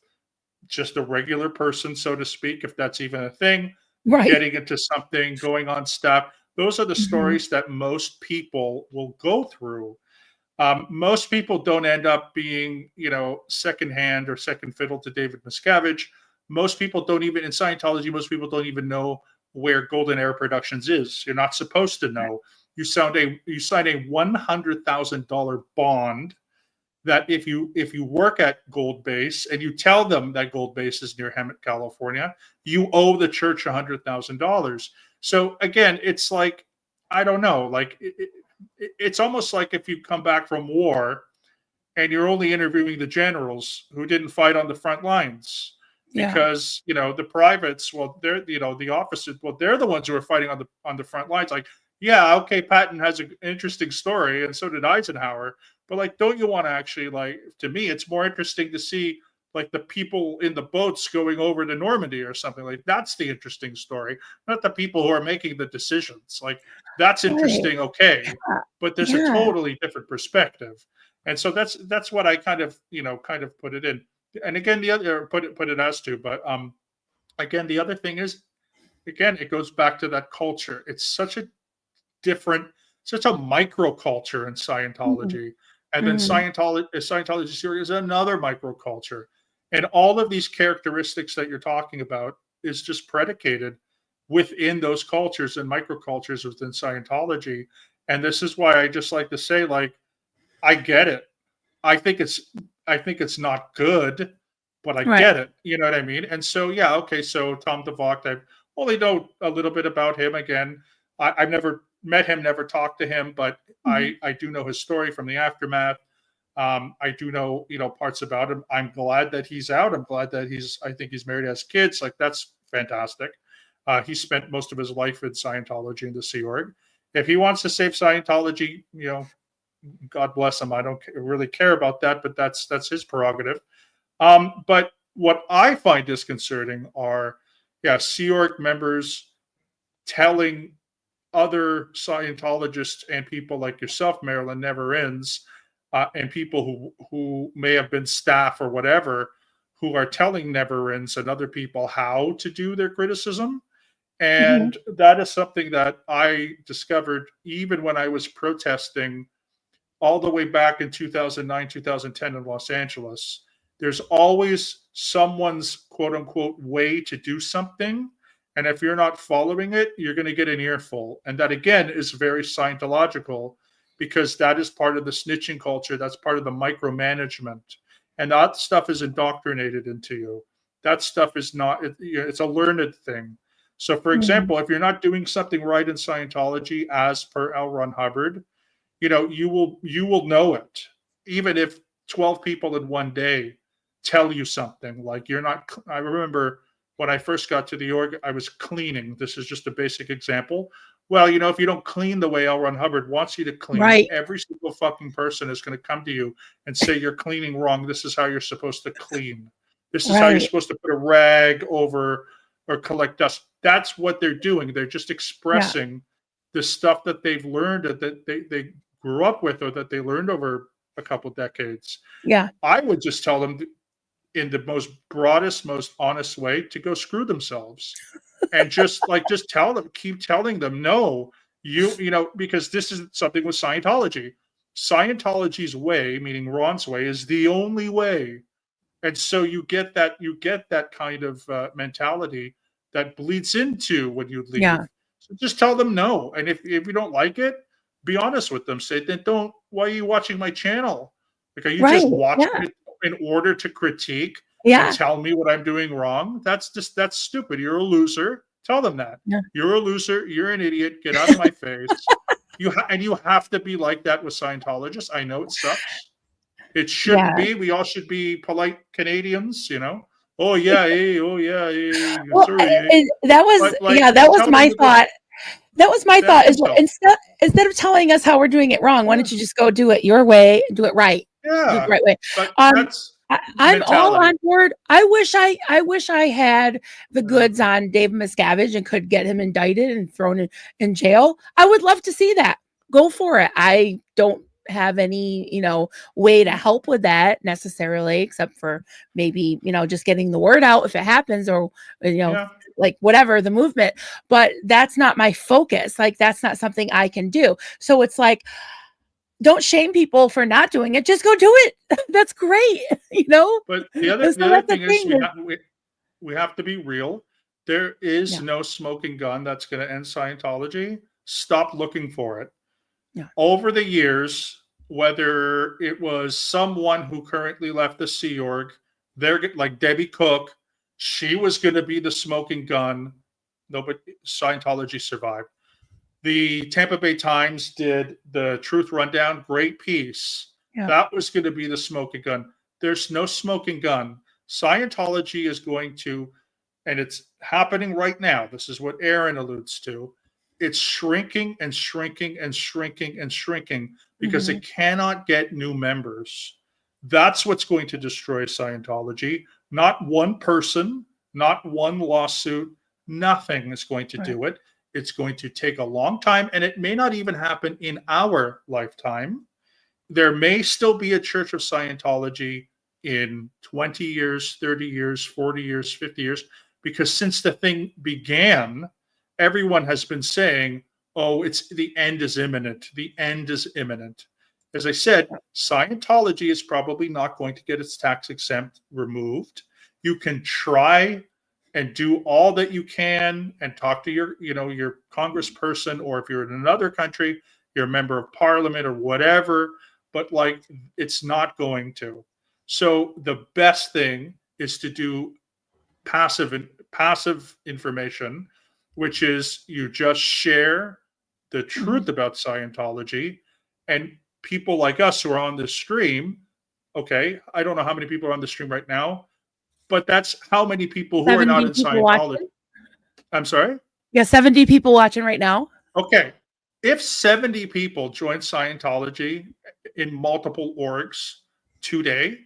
just a regular person, so to speak, if that's even a thing, Right. getting into something, going on staff. Those are the stories that most people will go through. Most people don't end up being, second hand or second fiddle to David Miscavige. Most people don't even, in Scientology, most people don't even know where Golden Era Productions is. You're not supposed to know. you sign a $100,000 bond that if you work at Gold Base and you tell them that Gold Base is near Hemet, California, you owe the church $100,000. So again, it's like, I don't know, like it's almost like if you come back from war and you're only interviewing the generals who didn't fight on the front lines, because the privates, well, they're the officers, well, they're the ones who are fighting on the front lines. Like, yeah, okay, Patton has an interesting story, and so did Eisenhower. But like, don't you want to actually, like, to me, it's more interesting to see like the people in the boats going over to Normandy or something. Like, that's the interesting story, not the people who are making the decisions. Like, that's interesting, okay, but there's a totally different perspective. And so that's what I kind of put it in. And again, the other put it as to, but again, the other thing is, again, it goes back to that culture. It's such a microculture in Scientology. And then Scientology theory is another microculture. And all of these characteristics that you're talking about is just predicated within those cultures and microcultures within Scientology. And this is why I just like to say, like, I get it. I think it's not good, but I get it. You know what I mean? And so, yeah, okay. So Tom DeVocht, I only know a little bit about him. Again, I've never met him, never talked to him, but I do know his story from the aftermath. I do know, parts about him. I'm glad that he's out. I'm glad that I think he's married, has kids. Like, that's fantastic. He spent most of his life in Scientology and the Sea Org. If he wants to save Scientology, God bless him. I don't really care about that, but that's his prerogative. But what I find disconcerting are, Sea Org members telling other Scientologists and people like yourself, Marilyn, Never Ends, and people who may have been staff or whatever, who are telling Never Ends and other people how to do their criticism. And that is something that I discovered even when I was protesting all the way back in 2009, 2010 in Los Angeles. There's always someone's quote unquote way to do something. And if you're not following it, you're going to get an earful. And that, again, is very Scientological, because that is part of the snitching culture. That's part of the micromanagement. And that stuff is indoctrinated into you. That stuff is not, it's a learned thing. So, for example, if you're not doing something right in Scientology, as per L. Ron Hubbard, you will know it, even if 12 people in one day tell you something. Like, you're not. I remember when I first got to the org, I was cleaning. This is just a basic example. Well, if you don't clean the way L. Ron Hubbard wants you to clean, every single fucking person is going to come to you and say you're cleaning wrong. This is how you're supposed to clean. This is how you're supposed to put a rag over or collect dust. That's what they're doing. They're just expressing the stuff that they've learned, that they grew up with, or that they learned over a couple decades. I would just tell them in the most broadest, most honest way to go screw themselves. And just tell them, keep telling them, no, because this is something with Scientology. Scientology's way, meaning Ron's way, is the only way. And so you get that kind of mentality that bleeds into when you leave. So just tell them no. And if you don't like it, be honest with them. Say, then why are you watching my channel? Like, are you just watching it in order to critique and tell me what I'm doing wrong? That's stupid. You're a loser. Tell them that. You're a loser. You're an idiot. Get out of my face. You have to be like that with Scientologists. I know it sucks. It shouldn't be. We all should be polite Canadians, Oh yeah, hey, oh yeah, hey. Well, sorry, that was that was my thought. That was my thought. Is instead of telling us how we're doing it wrong, why don't you just go do it your way, do it right, do it the right way? I'm all on board. I wish I had the goods on Dave Miscavige and could get him indicted and thrown in jail. I would love to see that. Go for it. I don't have any way to help with that necessarily, except for maybe just getting the word out if it happens, or like whatever the movement, but that's not my focus. Like, that's not something I can do. So it's like, don't shame people for not doing it. Just go do it. That's great. But the other thing is, we have to be real. There is no smoking gun that's going to end Scientology. Stop looking for it. Yeah. Over the years, whether it was someone who currently left the Sea Org, they're like Debbie Cook, she was going to be the smoking gun. Nobody, Scientology survived. The Tampa Bay Times did the Truth Rundown, great piece. Yeah. That was going to be the smoking gun. There's no smoking gun. Scientology is going to, and it's happening right now. This is what Aaron alludes to. It's shrinking and shrinking and shrinking and shrinking because Mhm. it cannot get new members. That's what's going to destroy Scientology. Not one person, not one lawsuit, nothing is going to Right. do it. It's going to take a long time, and it may not even happen in our lifetime. There may still be a Church of Scientology in 20 years, 30 years, 40 years, 50 years, because since the thing began, everyone has been saying, oh, it's the end is imminent. The end is imminent. As I said, Scientology is probably not going to get its tax exempt removed. You can try and do all that you can and talk to your, your congressperson, or if you're in another country, you're a member of parliament or whatever, but like it's not going to. So the best thing is to do passive information, which is you just share the truth about Scientology, and people like us who are on this stream, okay, I don't know how many people are on the stream right now, but that's how many people who are not 70 in people Scientology. watching. I'm sorry? Yeah, 70 people watching right now. Okay. If 70 people join Scientology in multiple orgs today,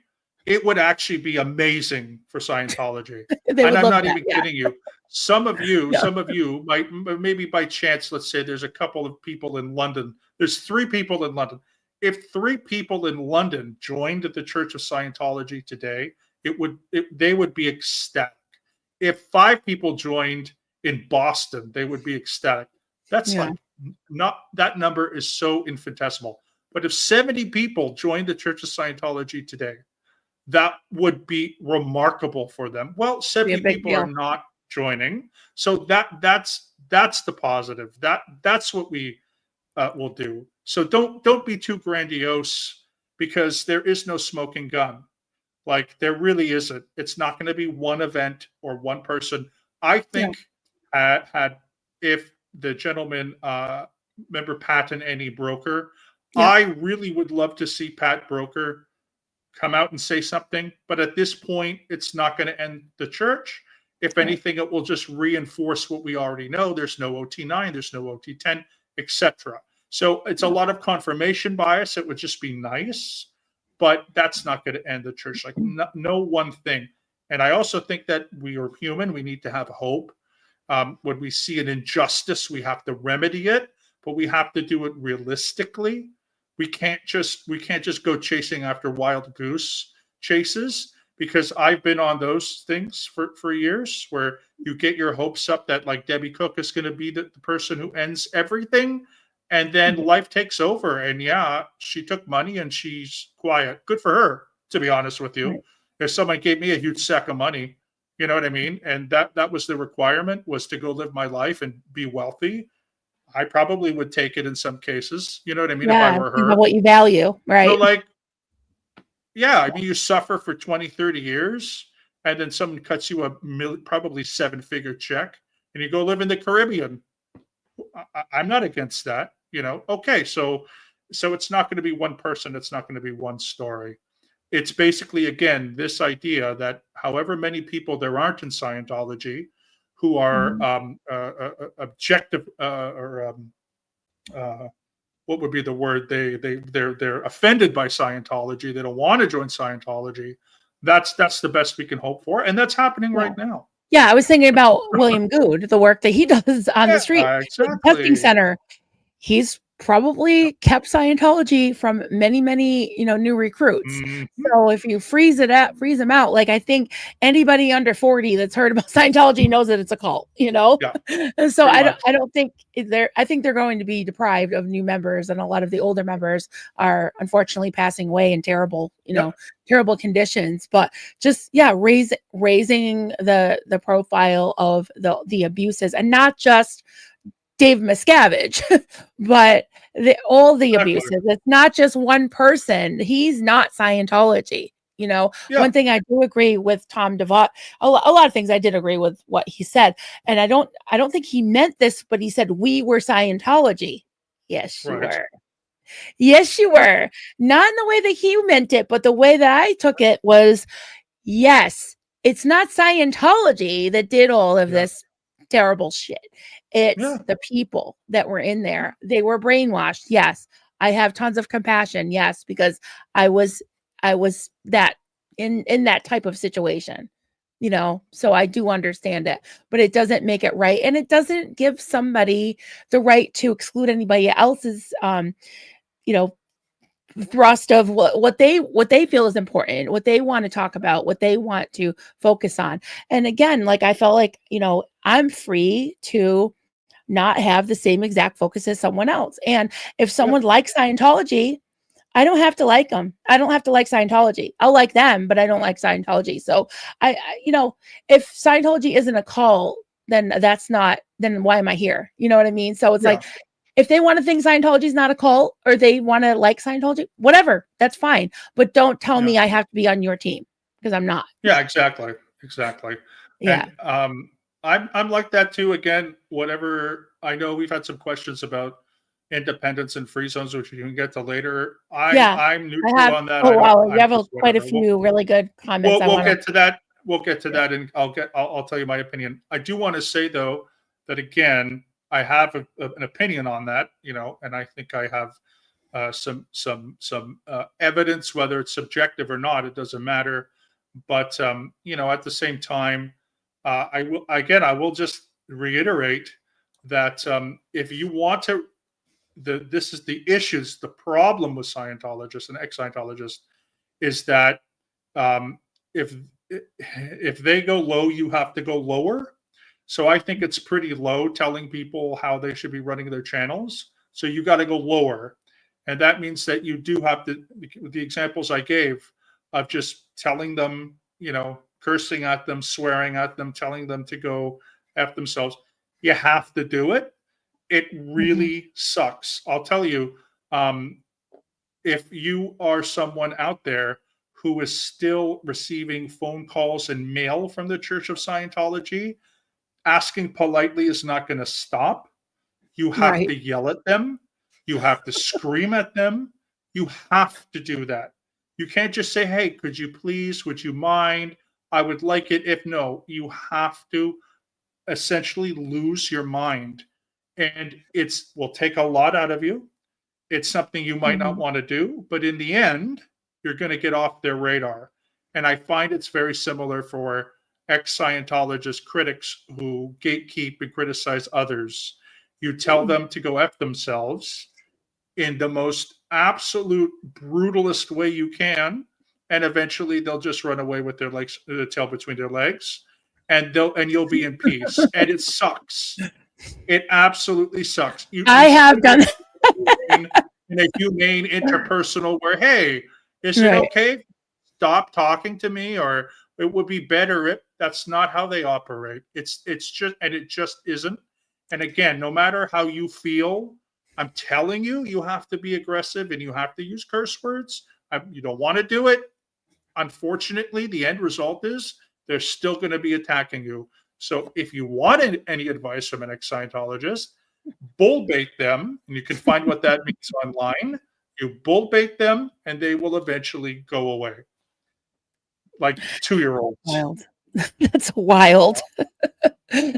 it would actually be amazing for Scientology. They And would I'm love not that. even Yeah. kidding you. Some of Yeah. you might, maybe by chance, let's say there's a couple of people in London. There's 3 people in London. If 3 people in London joined the Church of Scientology today, they would be ecstatic. If 5 people joined in Boston, they would be ecstatic. That's Yeah. like not, that number is so infinitesimal. But if 70 people joined the Church of Scientology today, that would be remarkable for them. Well, Be a 70 big people are deal. not joining, so that's the positive. That's what we will do. So don't be too grandiose, because there is no smoking gun. Like there really isn't. It's not going to be one event or one person. I Yeah. think had if the gentleman, remember Pat and Annie Broker, Yeah. I really would love to see Pat Broker come out and say something. But at this point, it's not going to end the church. If Right. anything, it will just reinforce what we already know. There's no OT9, there's no OT10, etc. So it's a lot of confirmation bias. It would just be nice, but that's not going to end the church. Like no one thing. And I also think that we are human. We need to have hope. When we see an injustice, we have to remedy it, but we have to do it realistically. We can't just go chasing after wild goose chases, because I've been on those things for years, where you get your hopes up that like Debbie Cook is going to be the person who ends everything, and then life takes over. And yeah, she took money and she's quiet. Good for her, to be honest with you. Right. If someone gave me a huge sack of money, you know what I mean, and that was the requirement, was to go live my life and be wealthy, I probably would take it in some cases. You know what I mean? If I Yeah. were You know her. what you value, So right? like, yeah, I mean, you suffer for 20, 30 years, and then someone cuts you probably 7-figure check, and you go live in the Caribbean. I'm not against that, Okay, so it's not going to be one person. It's not going to be one story. It's basically, again, this idea that however many people there aren't in Scientology who are objective, or what would be the word? They're offended by Scientology. They don't want to join Scientology. That's the best we can hope for, and that's happening Yeah. right now. Yeah, I was thinking about William Good, the work that he does on the street, Yeah, the testing exactly. center. He's probably kept Scientology from many, many, new recruits. Mhm. So if you freeze them out, like I think anybody under 40 that's heard about Scientology knows that it's a cult, Yeah, And so pretty much. I don't think I think they're going to be deprived of new members, and a lot of the older members are unfortunately passing away in terrible, Yeah. terrible conditions. But just raising the profile of the abuses, and not just Dave Miscavige, but all the Exactly. abuses. It's not just one person. He's not Scientology. Yeah. One thing I do agree with Tom DeVos, a lot of things I did agree with what he said. And I don't think he meant this, but he said, we were Scientology. Yes, you Right. were. Yes, you were. Not in the way that he meant it, but the way that I took it was, yes, it's not Scientology that did all of Yeah. this terrible shit. It's Yeah. the people that were in there. They were brainwashed. Yes. I have tons of compassion. Yes, because I was that in that type of situation. So I do understand it, but it doesn't make it right, and it doesn't give somebody the right to exclude anybody else's you know thrust of what they feel is important, what they want to talk about, what they want to focus on. And again, like, I felt like, I'm free to not have the same exact focus as someone else. And if Yeah. someone likes Scientology, I don't have to like them. I don't have to like Scientology. I'll like them, but I don't like Scientology. So if Scientology isn't a cult, then why am I here? You know what I mean? So it's Yeah. like, if they want to think Scientology is not a cult, or they want to like Scientology, whatever, that's fine. But don't tell Yeah. me I have to be on your team, because I'm not. Yeah. Exactly. Exactly. Yeah. And I'm like that too. Again, whatever. I know we've had some questions about independence and free zones, which we can get to later. Yeah. I'm I neutral have, on that. oh, I don't. wow. You I'm have just quite a whatever. few really good comments We'll I we'll want to. get to that. We'll get to that, and I'll tell you my opinion. I do want to say though that again, I have an opinion on that. And I think I have some evidence, whether it's subjective or not. It doesn't matter. But at the same time, I will just reiterate that if you want to, this is the issues. The problem with Scientologists and ex-Scientologists is that um, if if they go low, you have to go lower. So I think it's pretty low telling people how they should be running their channels. So you got to go lower, and that means that you do have to. The examples I gave of just telling them, cursing at them, swearing at them, telling them to go f themselves. You have to do it. It Mhm. really sucks. I'll tell you. Um, if you are someone out there who is still receiving phone calls and mail from the Church of Scientology, asking politely is not going to stop. You have Right. to yell at them. You have to scream at them. You have to do that. You can't just say, hey, could you please, would you mind? I would like it if no. You have to essentially lose your mind. And it's will take a lot out of you. It's something you might not Mhm. want to do, but in the end, you're going to get off their radar. And I find it's very similar for ex Scientologist critics who gatekeep and criticize others. You tell them to go F themselves in the most absolute brutalist way you can, and eventually they'll just run away with their tail between their legs, and you'll be in peace. And it sucks. It absolutely sucks. You I have still done. in a humane interpersonal where, hey, is it Right. okay? Stop talking to me, or it would be better if that's not how they operate. It's just and it just isn't. And again, no matter how you feel, I'm telling you, you have to be aggressive and you have to use curse words. You don't want to do it. Unfortunately, the end result is they're still going to be attacking you. So if you want any advice from an ex-Scientologist, bull bait them, and you can find what that means online. You bull bait them, and they will eventually go away, like 2-year-olds. Wild. That's wild.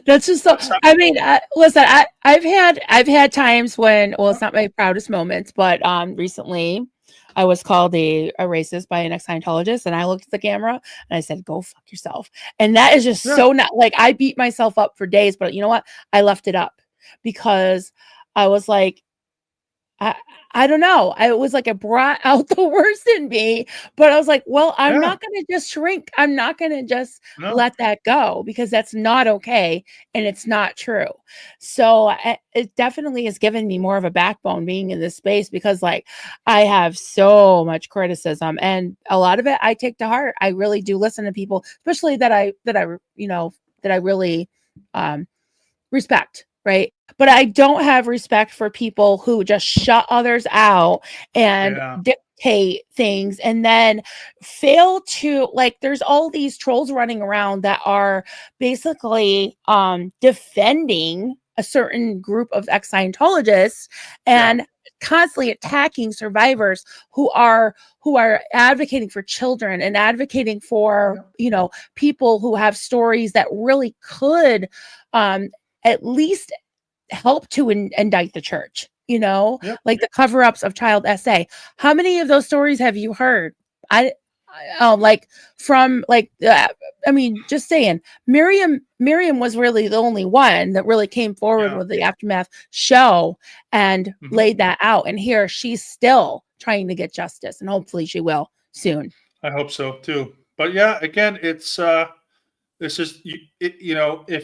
That's just so. That's how, I mean, listen. I've had times when, well, it's not my proudest moments, but recently, I was called a racist by an ex-Scientologist, and I looked at the camera and I said, "Go fuck yourself." And that is just yeah, so not like, I beat myself up for days, but you know what? I left it up because I was like, I I don't know. It was like it brought out the worst in me, but I was like, "Well, I'm yeah, not gonna just shrink. I'm not gonna just no, let that go, because that's not okay, and it's not true." So, it definitely has given me more of a backbone being in this space, because, like, I have so much criticism, and a lot of it I take to heart. I really do listen to people, especially that I really, um, respect. right? But I don't have respect for people who just shut others out and Yeah. dictate things and then fail to, like, there's all these trolls running around that are basically defending a certain group of ex-Scientologists Yeah. and constantly attacking survivors who are advocating for children and advocating for, Yeah. people who have stories that really could at least help to indict the church, Yep. like the cover-ups of child SA. How many of those stories have you heard? Like from like I mean, just saying, Miriam was really the only one that really came forward Yeah. with the Aftermath show and Mhm. laid that out. And here she's still trying to get justice, and hopefully she will soon. I hope so too. But yeah, again, it's if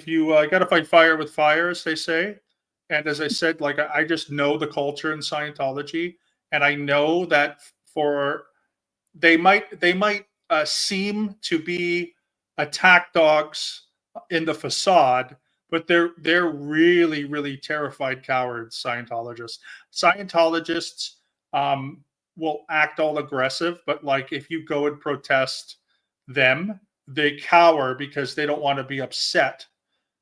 you got to fight fire with fire, as they say. And as I said, like I just know the culture in Scientology, and I know that for they might seem to be attack dogs in the facade, but they're really really terrified cowards. Scientologists um, will act all aggressive, but like if you go and protest them, they cower because they don't want to be upset.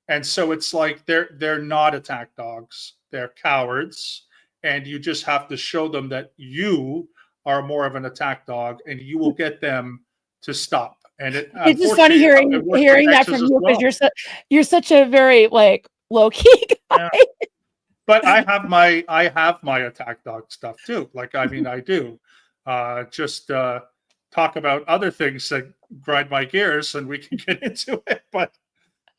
And so it's like they're not attack dogs, they're cowards, and you just have to show them that you are more of an attack dog, and you will get them to stop. And it It's just funny unfortunately it works for hearing that Texas from as you because well. you're such a very like low key Yeah. guy. But I have my attack dog stuff too. Like I mean I do. Just talk about other things that grind my gears, and we can get into it. But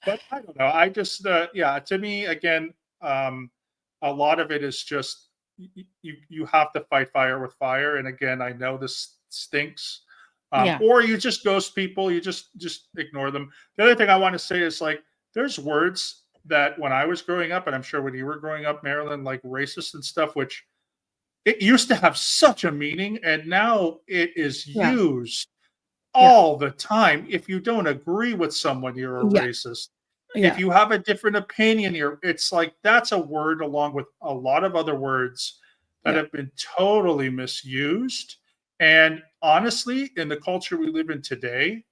I don't know. I just yeah. To me, again, a lot of it is just you have to fight fire with fire. And again, I know this stinks. Yeah. Or you just ghost people. You just ignore them. The other thing I want to say is like there's words that when I was growing up, and I'm sure when you were growing up, Marilyn, like racist and stuff, which it used to have such a meaning, and now it is Yeah. used Yeah. all the time. If you don't agree with someone, you're a Yeah. racist. If Yeah. you have a different opinion, it's like that's a word along with a lot of other words that Yeah. have been totally misused. And honestly, in the culture we live in today,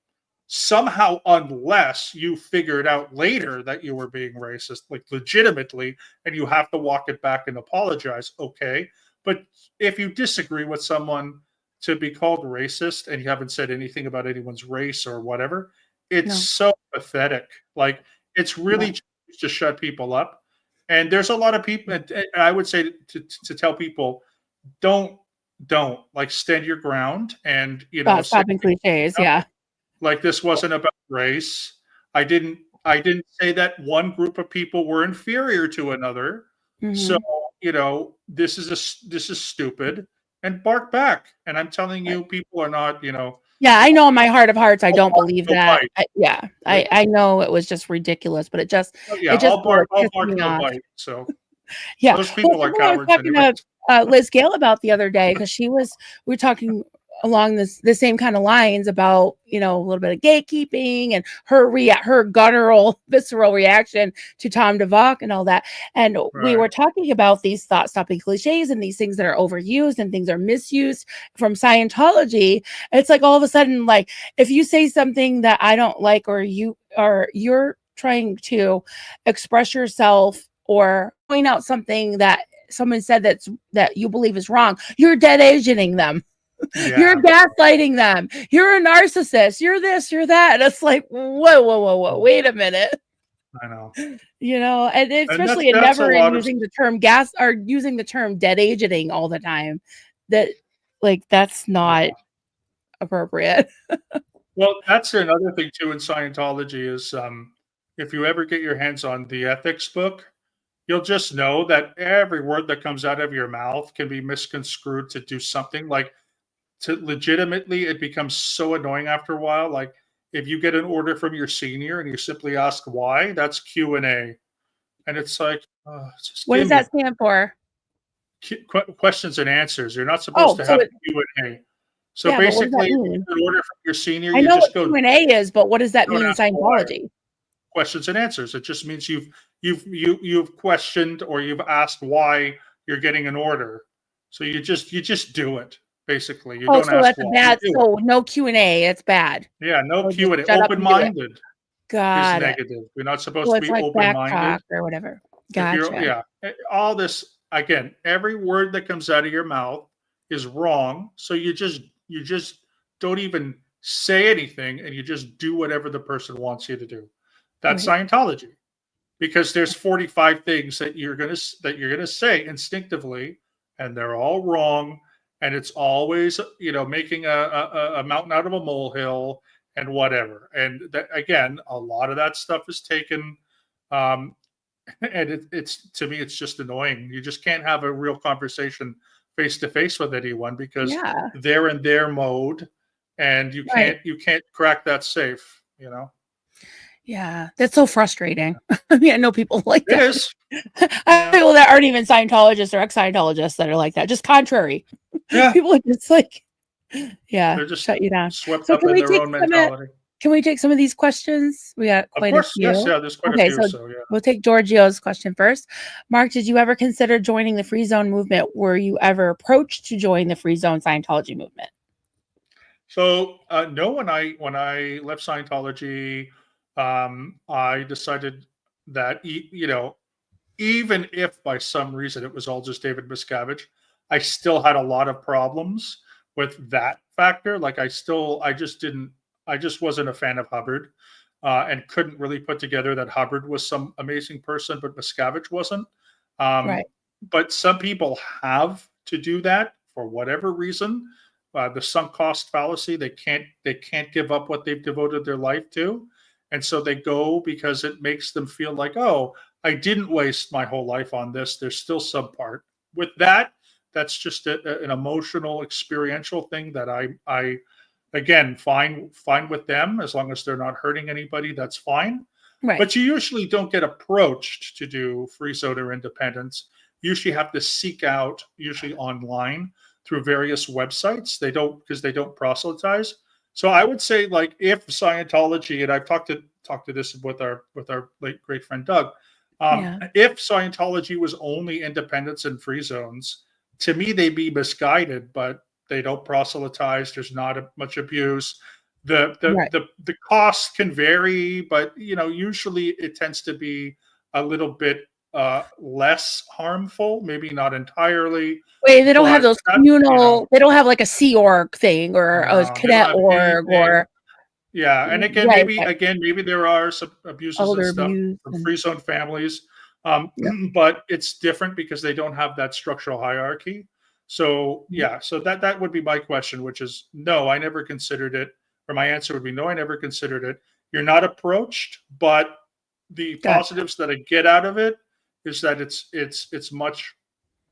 somehow, unless you figured out later that you were being racist, like legitimately, and you have to walk it back and apologize, okay. But if you disagree with someone, to be called racist and you haven't said anything about anyone's race or whatever, it's No. so pathetic. Like it's really No. just to shut people up. And there's a lot of people, and I would say to tell people, don't like stand your ground and say Stopping cliches. Yeah. like this wasn't about race. I didn't say that one group of people were inferior to another. So, Hmm. this is stupid, and bark back. And I'm telling Right. you, people are not, Yeah, I know in my heart of hearts, I I'll don't bark, believe they'll that. bite. Yeah, Yeah, I know it was just ridiculous, but yeah, it just I'll pissed bark, me they'll off. bite. So Yeah. those Well, people are something I was cowards talking anyways. to Liz Gale about the other day because we were talking along the same kind of lines about a little bit of gatekeeping and her guttural visceral reaction to Tom DeVock and all that, and we Right. were talking about these thought stopping cliches and these things that are overused and things are misused from Scientology. It's like all of a sudden, like if you say something that I don't like, or you're trying to express yourself or point out something that someone said that you believe is wrong, you're dead Asianing them. You're Yeah, gaslighting them. You're a narcissist. You're this, you're that. And it's like, whoa, whoa, whoa, whoa, wait a minute. I know. And And that's especially in that's a never in lot of using the term gas or using the term dead agenting all the time. That like that's not appropriate. well, that's another thing too in Scientology is if you ever get your hands on the ethics book, you'll just know that every word that comes out of your mouth can be misconstrued to do something like to legitimately it becomes so annoying after a while. Like if you get an order from your senior and you simply ask why, that's Q&A. And it's like, just What give does me that stand for? questions and answers. You're not supposed Oh, to so have it Q&A. So yeah, but what does that basically, if you mean? get an order from your senior, I you know what just go Q&A is, but what does that don't mean in ask why. Scientology? Questions and answers. It just means you've questioned or you've asked why you're getting an order. So you just do it. Basically, you Oh, don't so ask that's a why. You bad. do it. So no Q&A. It's bad. Yeah, no So just Q&A. shut up and do it. Open-minded is Got it. negative. You're not supposed So to it's be like back open-minded. talk or whatever. If you're, Gotcha. yeah, all this again, every word that comes out of your mouth is wrong. So you just don't even say anything, and you just do whatever the person wants you to do. That's Right. Scientology, because there's 45 things that you're gonna say instinctively, and they're all wrong, and it's always making a mountain out of a molehill and whatever. And that, again, a lot of that stuff is taken. Um, and it's to me, it's just annoying. You just can't have a real conversation face to face with anyone because Yeah. they're in their mode, and you Right. can't crack that safe. Yeah. That's so frustrating. I mean, I know people like It that. is. I Yeah. people that aren't even Scientologists or ex-Scientologists that are like that. Just contrary. Yeah. People are just like, yeah, They're just shut you down. swept So up in their own mentality. can we take some of these questions? We got Of quite a course, yes, few. yeah. There's quite a Okay, few. so So yeah. we'll take Giorgio's question first. Mark, did you ever consider joining the Free Zone movement? Were you ever approached to join the Free Zone Scientology movement? So no, when I left Scientology, I decided that even if by some reason it was all just David Miscavige, I still had a lot of problems with that factor. Like I just wasn't a fan of Hubbard, and couldn't really put together that Hubbard was some amazing person, but Miscavige wasn't. Um, Right. but some people have to do that for whatever reason. The sunk cost fallacy. They can't give up what they've devoted their life to, and so they go because it makes them feel like, oh, I didn't waste my whole life on this. There's still some part with that. That's just an emotional, experiential thing that I again fine with them as long as they're not hurting anybody. That's fine. Right. But you usually don't get approached to do free soda or independence. You usually have to seek out, usually online through various websites. They don't proselytize. So I would say, like, if Scientology, and I've talked to this with our late great friend Doug, Yeah. if Scientology was only independents and free zones, to me they'd be misguided, but they don't proselytize. There's not much abuse. The the Right. the the cost can vary, but usually it tends to be a little bit less harmful. Maybe not entirely, Wait, they don't have but those that communal, they don't have like a Sea Org thing or a no, they don't cadet have org anything. or Yeah, and right, right. again, maybe there are some abuses and Elder stuff abuse from and free zone families, yeah. but it's different because they don't have that structural hierarchy. So Mhm. yeah, so that would be my question, which is no, I never considered it, or my answer would be no, I never considered it. You're not approached, but the Gotcha. positives that I get out of it is that it's much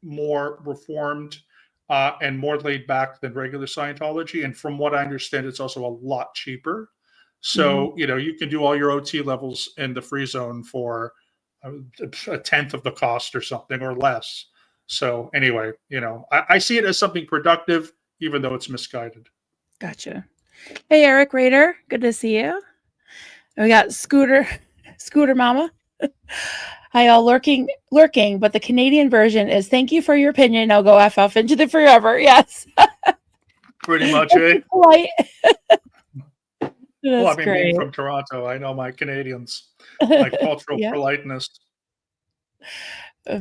more reformed, and more laid back than regular Scientology. And from what I understand, it's also a lot cheaper. Mhm. So, you can do all your OT levels in the free zone for a tenth of the cost or something or less. So, anyway, I see it as something productive, even though it's misguided. Gotcha. Hey, Eric Rader, good to see you. And we got Scooter Mama. Hi, all lurking, but the Canadian version is thank you for your opinion. I'll go F off into the forever. Yes. Pretty much, eh? Polite. Well, I That's mean, being great. from Toronto, I know my Canadians, my cultural Yeah. politeness.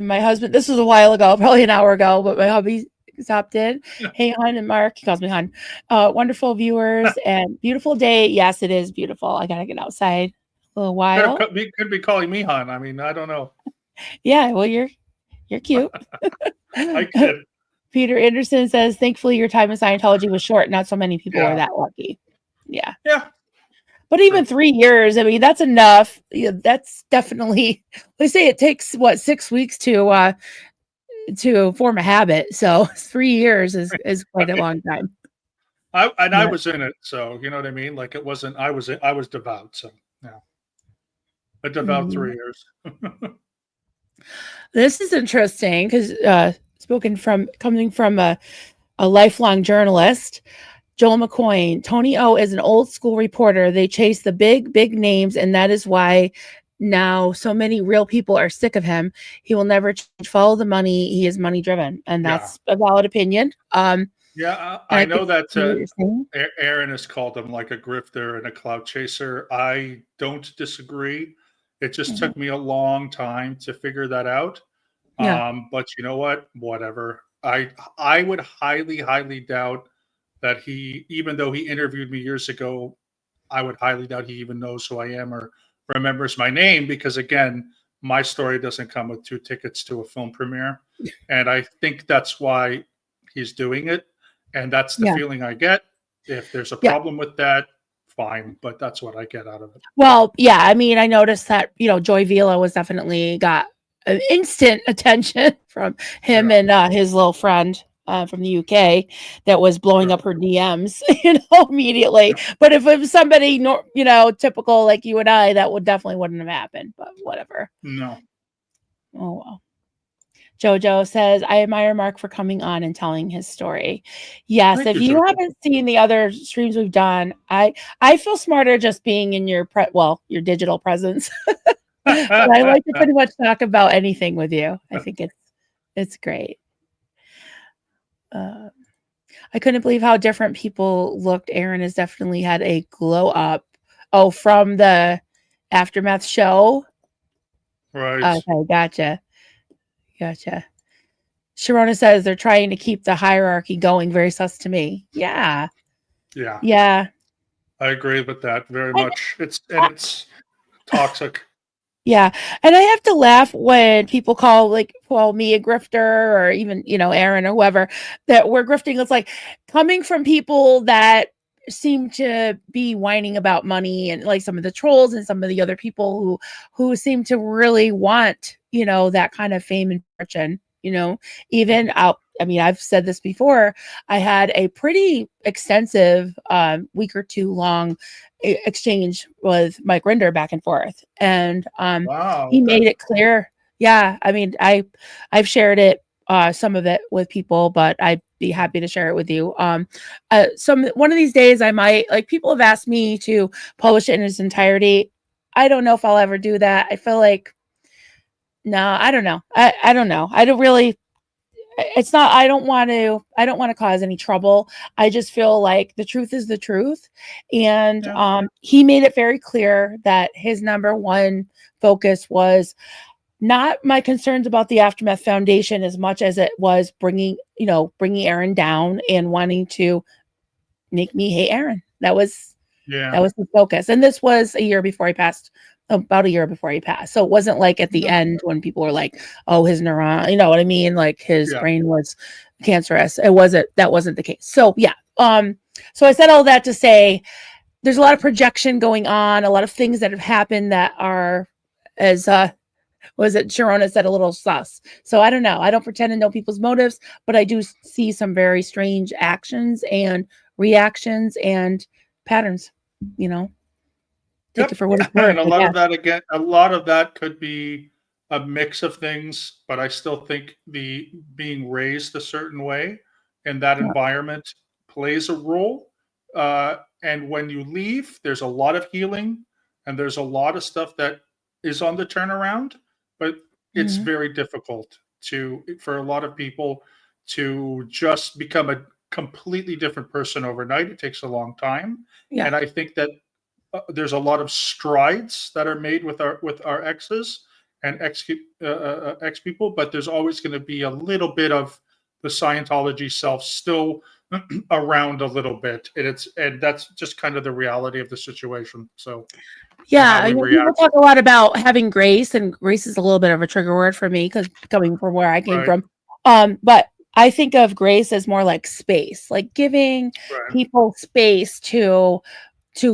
My husband, this was a while ago, probably an hour ago, but my hubby stopped in. Hey, hon and Mark, he calls me hon. Wonderful viewers and beautiful day. Yes, it is beautiful. I gotta get outside a little while. Could be calling me hon. I mean, I don't know. Yeah, well, you're cute. I kid. Peter Anderson says, thankfully your time in Scientology was short. Not so many people were Yeah. that lucky. Yeah. Yeah. But even 3 years, I mean, that's enough. Yeah, that's definitely, they say it takes 6 weeks to form a habit. So 3 years is quite a long time. I But, was in it, so you know what I mean. Like it wasn't. I was devout, so yeah, a devout 3 years. this is interesting because coming from a lifelong journalist. Joel McCoy, Tony O is an old school reporter. They chase the big names, and that is why now so many real people are sick of him. He will never change, follow the money. He is money driven, and Yeah. that's a valid opinion. Yeah, And I I could know that see what you're saying. Aaron has called him like a grifter and a cloud chaser. I don't disagree. It just Mhm. took me a long time to figure that out. Yeah, But you know what? Whatever. I would highly, highly doubt that he, even though he interviewed me years ago, I would highly doubt he even knows who I am or remembers my name because again, my story doesn't come with 2 tickets to a film premiere, and I think that's why he's doing it, and that's the yeah, feeling I get. If there's a yeah. problem with that, fine, but that's what I get out of it. Well, yeah, I mean, I noticed that, Joy Vila was definitely got an instant attention from him Yeah, and his little friend from the UK that was blowing yeah, up her DMs, immediately. yeah. But if it was somebody, typical like you and I, that would definitely wouldn't have happened. But whatever. No, Oh well. Jojo says, I admire Mark for coming on and telling his story. Yes, thank if you, you Jojo. haven't seen the other streams we've done, I feel smarter just being in your your digital presence. But I like to pretty much talk about anything with you. I think it's great. Uh, I couldn't believe how different people looked. Aaron has definitely had a glow up. Oh, from the aftermath show. Right. Okay, gotcha. Sharona says they're trying to keep the hierarchy going. Very sus to me. Yeah. Yeah, Yeah. I agree with that very And, much. uh, It's toxic. yeah. And I have to laugh when people call me a grifter or even, Aaron or whoever that we're grifting. It's like coming from people that seem to be whining about money and like some of the trolls and some of the other people who seem to really want, that kind of fame and fortune, even out. I mean, I've said this before. I had a pretty extensive week or two long exchange with Mike Rinder back and forth, and Wow. he Okay. made it clear. Yeah, I mean, I've shared it, some of it with people, but I'd be happy to share it with you. One of these days, I might, like, people have asked me to publish it in its entirety. I don't know if I'll ever do that. I feel like no, I don't know. I don't know. I don't really. It's not. I don't want to cause any trouble. I just feel like the truth is the truth, and Yeah. he made it very clear that his number one focus was not my concerns about the Aftermath Foundation as much as it was bringing Aaron down and wanting to make me hate Aaron. That Yeah. was the focus. And this was a year before he passed, about a year before he passed. So it wasn't like at the Yeah. end when people were like, oh, his neuron, you know what I mean? Like his Yeah. brain was cancerous. That wasn't the case. So yeah. So I said all that to say there's a lot of projection going on, a lot of things that have happened that are, as was it Sharona said, a little sus. So I don't know. I don't pretend to know people's motives, but I do see some very strange actions and reactions and patterns, you know. Take it Yep. for what it's worth, And a I lot guess. of that again, a lot of that could be a mix of things, but I still think the being raised a certain way in that Yeah. environment plays a role. And when you leave, there's a lot of healing and there's a lot of stuff that is on the turnaround, but it's Mhm. very difficult for a lot of people to just become a completely different person overnight. It takes a long time. Yeah. And I think that there's a lot of strides that are made with our exes and ex people, but there's always going to be a little bit of the Scientology self still around a little bit, and that's just kind of the reality of the situation. So, and Yeah, how we people react. talk a lot about having grace, and grace is a little bit of a trigger word for me because coming from where I came Right, from. But I think of grace as more like space, like giving right, people space to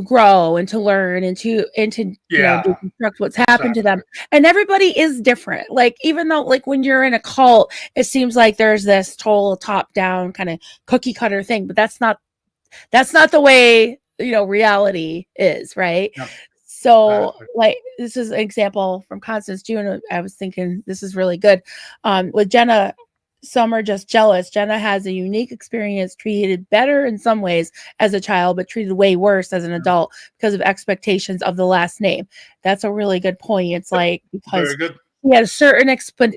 grow and to learn and to yeah, deconstruct what's happened to them. exactly, And everybody is different. Like even though like when you're in a cult, it seems like there's this total top down kind of cookie cutter thing, but that's not the way reality is, right? yeah, So exactly, like this is an example from Constance June. I was thinking this is really good with Jenna. some are just jealous. Jenna has a unique experience, treated better in some ways as a child, but treated way worse as an adult because of expectations of the last name. That's a really good point. It's like, because Very good. she had a certain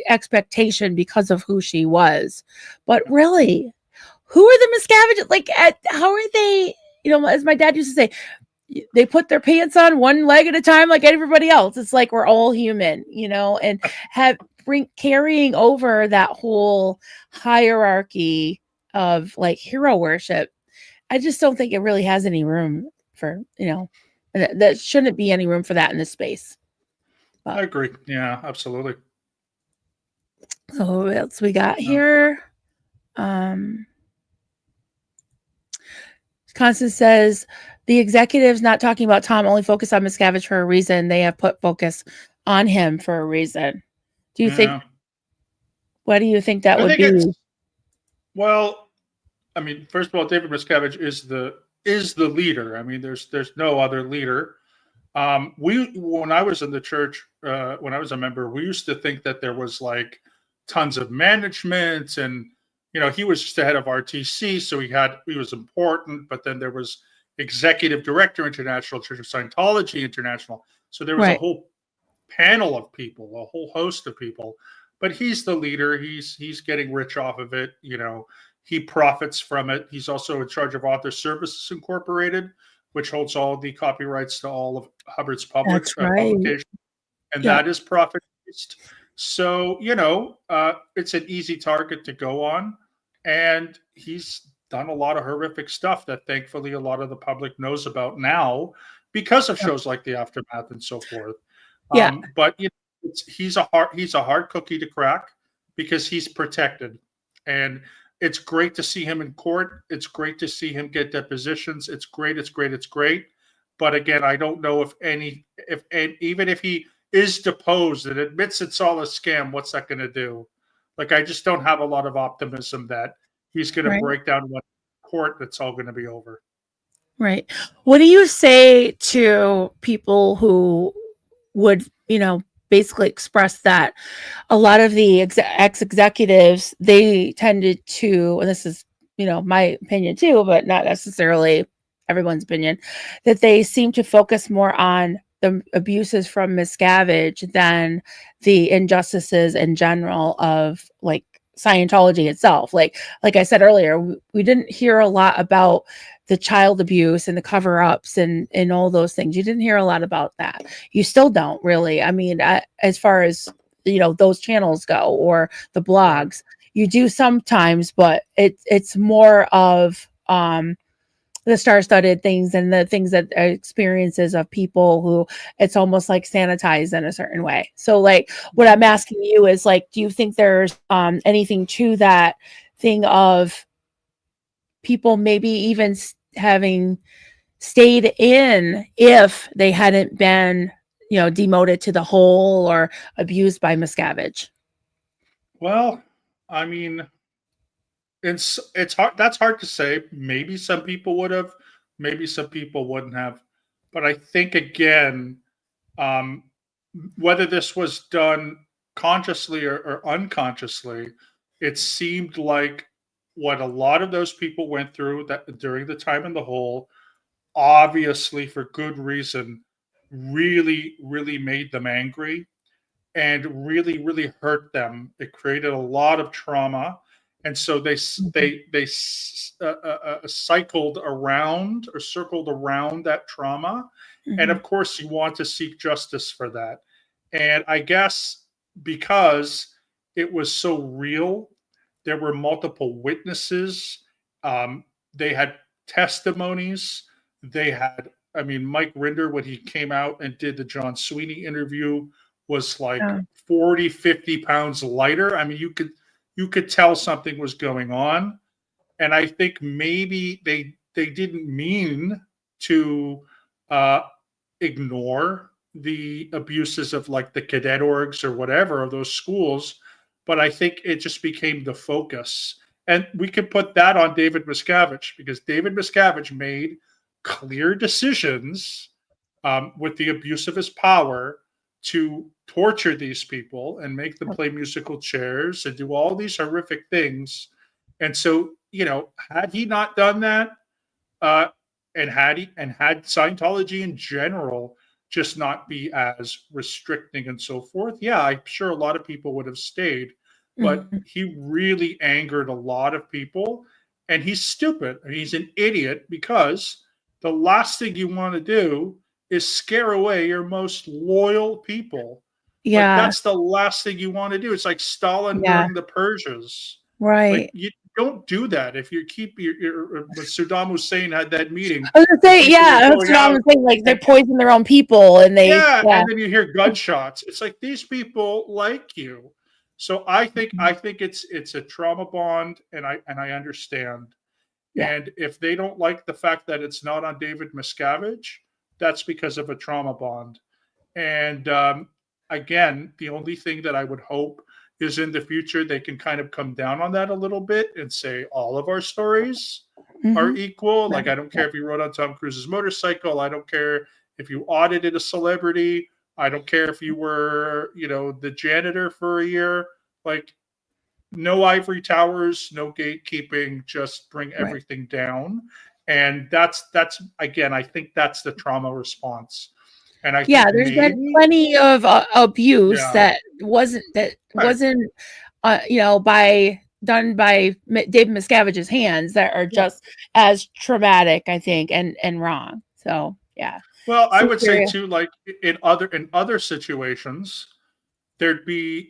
expectation because of who she was. But really, who are the Miscaviges? Like, how are they? As my dad used to say, they put their pants on one leg at a time like everybody else. It's like we're all human, and carrying over that whole hierarchy of like hero worship. I just don't think it really has any room for, that shouldn't be any room for that in this space. I agree. Yeah, absolutely. So what else we got here? Constance says the executives not talking about Tom only focus on Miscavige for a reason. They have put focus on him for a reason. Do you think? What do you think that would be? Well, I mean, first of all, David Miscavige is the leader. I mean, there's no other leader. When I was in the church, when I was a member, we used to think that there was like tons of management, and he was just the head of RTC, so he was important. But then there was executive director, International Church of Scientology International. So there was a whole panel of people, a whole host of people. But he's the leader. He's getting rich off of it. He profits from it. He's also in charge of Author Services Incorporated, which holds all the copyrights to all of Hubbard's publication, and that is profit-based. So it's an easy target to go on, and he's done a lot of horrific stuff that thankfully a lot of the public knows about now because of shows like The Aftermath and so forth. But he's a hard cookie to crack because he's protected, and it's great to see him in court. It's great to see him get depositions. It's great. But again, I don't know if even if he is deposed and admits it's all a scam, what's that going to do? Like, I just don't have a lot of optimism that he's going to break down one court that's all going to be over. Right. What do you say to people who would, basically express that a lot of the ex-executives, they tended to, and this is, my opinion too, but not necessarily everyone's opinion, that they seem to focus more on the abuses from Miscavige than the injustices in general of like Scientology itself. Like I said earlier, we didn't hear a lot about the child abuse and the cover-ups and all those things. You didn't hear a lot about that. You still don't really. I mean, as far as those channels go or the blogs, you do sometimes, but it's more of the star-studded things and the things that experiences of people who it's almost like sanitized in a certain way. So like what I'm asking you is like, do you think there's anything to that thing of people maybe even having stayed in if they hadn't been, demoted to the hole or abused by Miscavige? Well, I mean, it's hard. That's hard to say. Maybe some people would have, maybe some people wouldn't have. But I think again, whether this was done consciously or unconsciously, it seemed like what a lot of those people went through that during the time in the hole, obviously for good reason, really, really made them angry and really, really hurt them. It created a lot of trauma, and so they cycled around or circled around that trauma. And of course, you want to seek justice for that. And I guess because it was so real, there were multiple witnesses. They had testimonies. They had, I mean, Mike Rinder, when he came out and did the John Sweeney interview, was like 40, 50 pounds lighter. I mean, you could tell something was going on. And I think maybe they didn't mean to ignore the abuses of like the cadet orgs or whatever of those schools, but I think it just became the focus. And we can put that on David Miscavige because David Miscavige made clear decisions with the abuse of his power to torture these people and make them play musical chairs and do all these horrific things. And so, had he not done that, uh, and had Scientology in general just not be as restricting and so forth, yeah, I'm sure a lot of people would have stayed. But Mhm. he really angered a lot of people, and he's stupid and he's an idiot because the last thing you want to do is scare away your most loyal people. Like, Yeah. that's the last thing you want to do. It's like Stalin Yeah. during the Persians. Like, Right. you don't do that. If you keep when Saddam Hussein had that meeting I was gonna and say, people were yeah, that's going what I out was saying. Like they and poison their own people, and yeah, yeah, and then you hear gunshots. It's like these people like you. So I think it's a trauma bond, and I understand. yeah. And if they don't like the fact that it's not on David Miscavige, that's because of a trauma bond. And again, the only thing that I would hope is in the future they can kind of come down on that a little bit and say all of our stories are Mm-hmm. equal. Right. Like, I don't care if you rode on Tom Cruise's motorcycle. I don't care if you audited a celebrity. I don't care if you were, the janitor for a year. Like, no ivory towers, no gatekeeping, just bring Right. everything down. And that's again, I think that's the trauma response. And I Yeah, think there's been maybe, plenty of abuse yeah, that wasn't right, done by David Miscavige's hands that are yeah. just as traumatic, I think, and wrong. So yeah, Well, I so would say curious. too, like in other situations, there'd be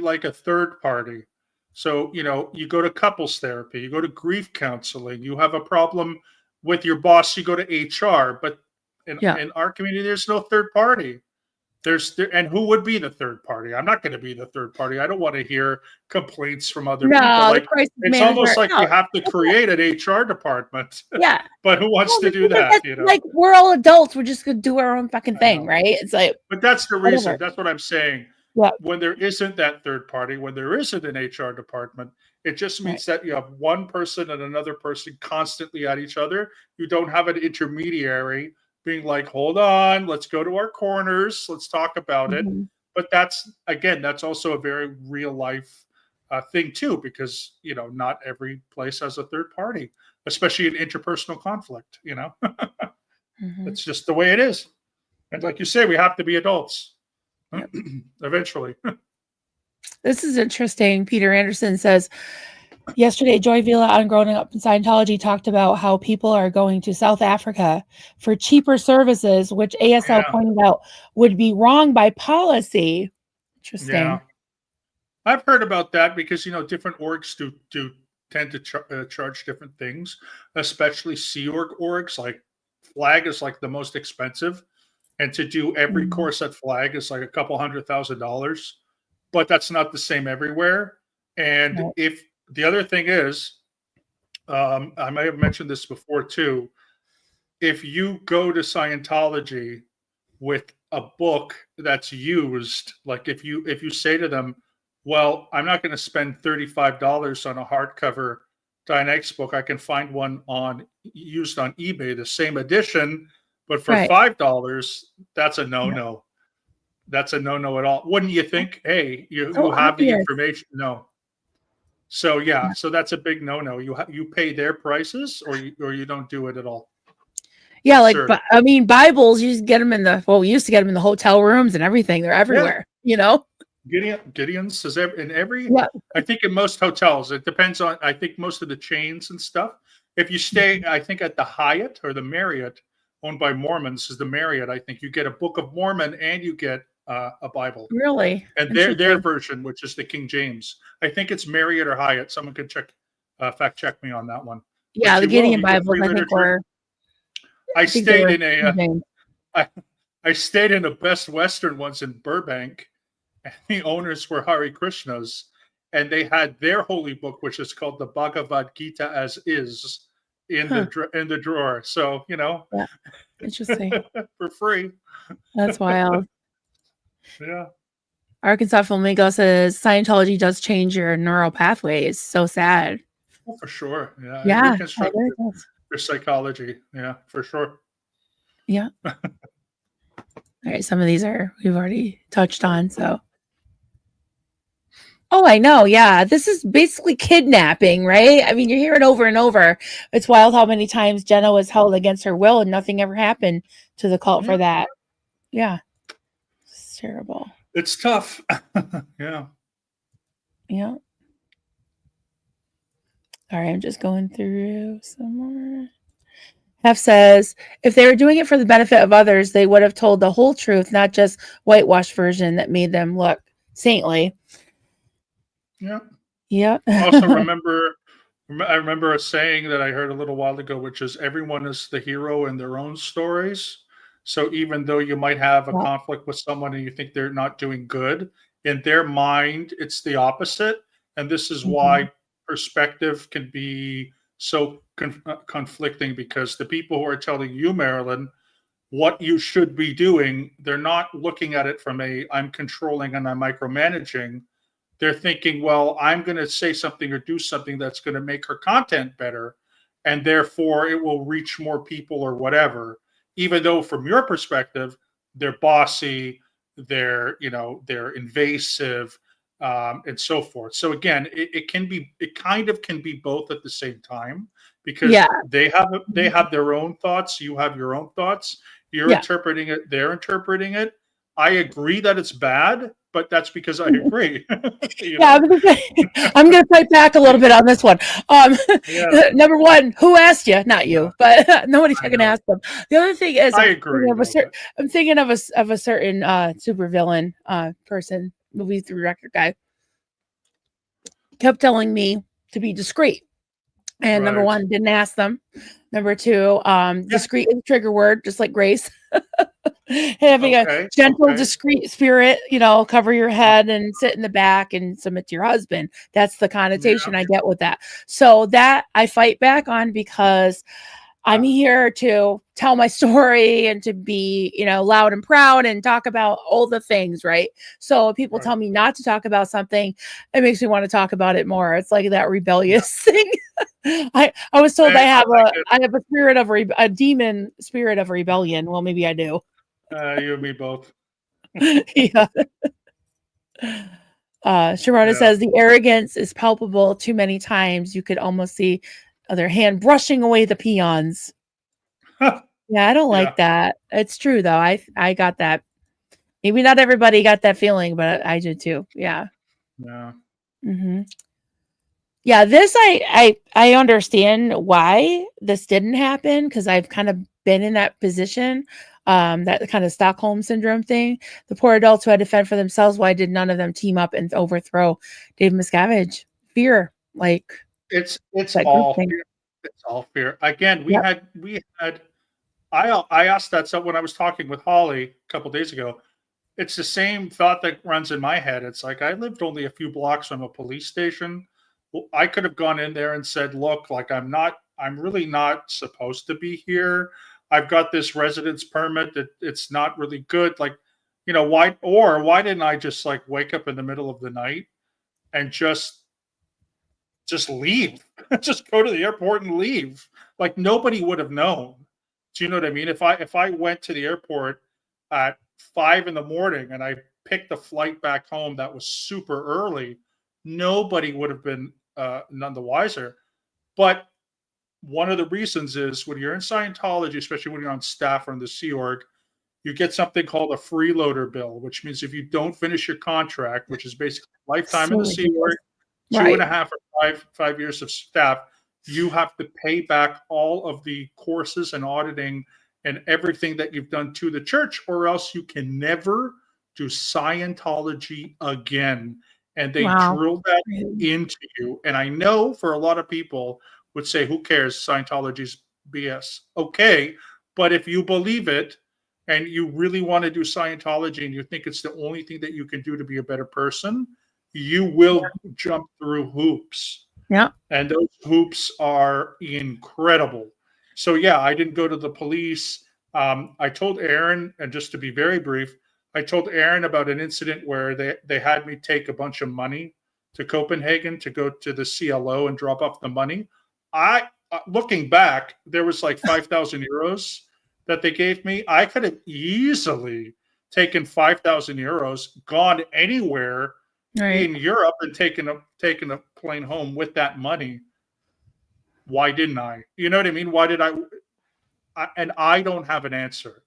like a third party. So, you go to couples therapy, you go to grief counseling, you have a problem with your boss, you go to HR. But in Yeah. in our community, there's no third party. And who would be the third party? I'm not going to be the third party. I don't want to hear complaints from other people. No, the Like, crisis it's almost manager. like No, we have to create an HR department. yeah. But who wants No, to do because that? that's like we're all adults. We're just gonna do our own fucking I thing, know. right? It's like But that's the reason. whatever. That's what I'm saying. Yeah. When there isn't that third party, when there isn't an HR department, it just Right. means that you have one person and another person constantly at each other. You don't have an intermediary being like, hold on, let's go to our corners, let's talk about it. Mhm. But that's also a very real life thing too, because not every place has a third party, especially in interpersonal conflict. Mhm. It's just the way it is. And like you say, we have to be adults Yep. eventually. This is interesting. Peter Anderson says, yesterday, Joy Vila on Growing Up in Scientology talked about how people are going to South Africa for cheaper services, which ASL Yeah, pointed out would be wrong by policy. yeah. Interesting. I've heard about that because different orgs do tend to charge different things, especially Sea Org orgs. Like, Flag is like the most expensive, and to do every Mhm. course at Flag is like a couple $100,000. But that's not the same everywhere. And Right. if the other thing is, I may have mentioned this before too. If you go to Scientology with a book that's used, like if you say to them, well, I'm not going to spend $35 on a hardcover Dianetics book. I can find one on used on eBay, the same edition, but for Right. $5, that's a Yeah. no-no. That's a no-no at all. Wouldn't you think? Hey, you So you have the obvious. information. No. So yeah, Yeah. so that's a big no-no. You pay their prices, or you don't do it at all. It's Yeah, like, absurd. but I mean, Bibles, you just get them we used to get them in the hotel rooms and everything. They're Yeah, everywhere, you know? Gideon's is in every. Yeah. I think in most hotels. It depends on. I think most of the chains and stuff. If you stay, I think at the Hyatt or the Marriott, owned by Mormons, is the Marriott. I think you get a Book of Mormon and you get a Bible, Really and their interesting. version, which is the King James. I think it's Marriott or Hyatt. Someone could fact check me on that one. Yeah, But the you will. Gideon You get Bibles, free literature. I I think they stayed were in a. James. I, I stayed in a Best Western once in Burbank. The owners were Hare Krishnas, and they had their holy book, which is called the Bhagavad Gita as is, in Huh. the drawer. So Yeah, interesting. for free. That's wild. Yeah, Arkansas Flamingo says Scientology does change your neural pathways. So sad. well, for sure. Yeah, it Yeah, I reconstructs really does. your psychology. Yeah, for sure. Yeah, All right, some of these we've already touched on. So, oh, I know. Yeah, this is basically kidnapping, right? I mean, you hear it over and over. It's wild how many times Jenna was held against her will and nothing ever happened to the cult for that. Yeah, it's terrible. It's tough. Yeah. Yeah. All right, I'm just going through some more. Hef says, if they were doing it for the benefit of others, they would have told the whole truth, not just whitewashed version that made them look saintly. Yeah. Yep. Also I remember a saying that I heard a little while ago, which is everyone is the hero in their own stories. So even though you might have a Yep. conflict with someone and you think they're not doing good, in their mind, it's the opposite. And this is why perspective can be so conflicting, because the people who are telling you, Marilyn, what you should be doing, they're not looking at it from I'm controlling and I'm micromanaging. They're thinking, well, I'm going to say something or do something that's going to make her content better, and therefore it will reach more people or whatever. Even though from your perspective, they're bossy, they're invasive, and so forth. So again, it kind of can be both at the same time, because they have their own thoughts, you have your own thoughts. You're interpreting it, they're interpreting it. I agree that it's bad, but that's because I agree. Yeah, I'm going to fight back a little bit on this one. Number one, who asked you? Not you, but nobody's going to ask them. The other thing is, I agree. I'm thinking of a certain supervillain person, movie through record guy, kept telling me to be discreet. And number one, didn't ask them. Number two, discreet is a trigger word, just like grace. Having a gentle, discreet spirit, cover your head and sit in the back and submit to your husband. That's the connotation I get with that. So that I fight back on, because I'm here to tell my story and to be, loud and proud and talk about all the things, right? So if people tell me not to talk about something, it makes me want to talk about it more. It's like that rebellious thing. I was told I have a spirit of a demon spirit of rebellion. Well, maybe I do. You and me both. Yeah. Sharona says the arrogance is palpable too many times. You could almost see their hand brushing away the peons. Yeah, I don't like that. It's true though. I got that. Maybe not everybody got that feeling, but I did too. Yeah. Yeah. Mm-hmm. Yeah, this I understand why this didn't happen, because I've kind of been in that position, that kind of Stockholm syndrome thing. The poor adults who had to fend for themselves. Why did none of them team up and overthrow Dave Miscavige? Fear, like it's all fear. It's all fear. Again, we had. I asked that when I was talking with Holly a couple of days ago. It's the same thought that runs in my head. It's like, I lived only a few blocks from a police station. Well, I could have gone in there and said, look, like I'm really not supposed to be here. I've got this residence permit that it's not really good. Like, why didn't I just like wake up in the middle of the night and just leave, just go to the airport and leave? Like nobody would have known. Do you know what I mean? If I went to the airport at 5 a.m. and I picked a flight back home that was super early, nobody would have been none the wiser. But one of the reasons is when you're in Scientology, especially when you're on staff or in the Sea Org, you get something called a freeloader bill, which means if you don't finish your contract, which is basically lifetime in the Sea Org, 2.5 or 5 years of staff, you have to pay back all of the courses and auditing and everything that you've done to the church, or else you can never do Scientology again. And they drill that into you. And I know for a lot of people would say, who cares? Scientology's BS. Okay, but if you believe it and you really want to do Scientology and you think it's the only thing that you can do to be a better person, you will jump through hoops. Yeah. And those hoops are incredible. So yeah, I didn't go to the police. I told Aaron, and just to be very brief, I told Aaron about an incident where they had me take a bunch of money to Copenhagen to go to the CLO and drop off the money. Looking back, there was like 5,000 euros that they gave me. I could have easily taken 5,000 euros, gone anywhere in Europe, and taken a plane home with that money. Why didn't I? You know what I mean? Why did I? And I don't have an answer.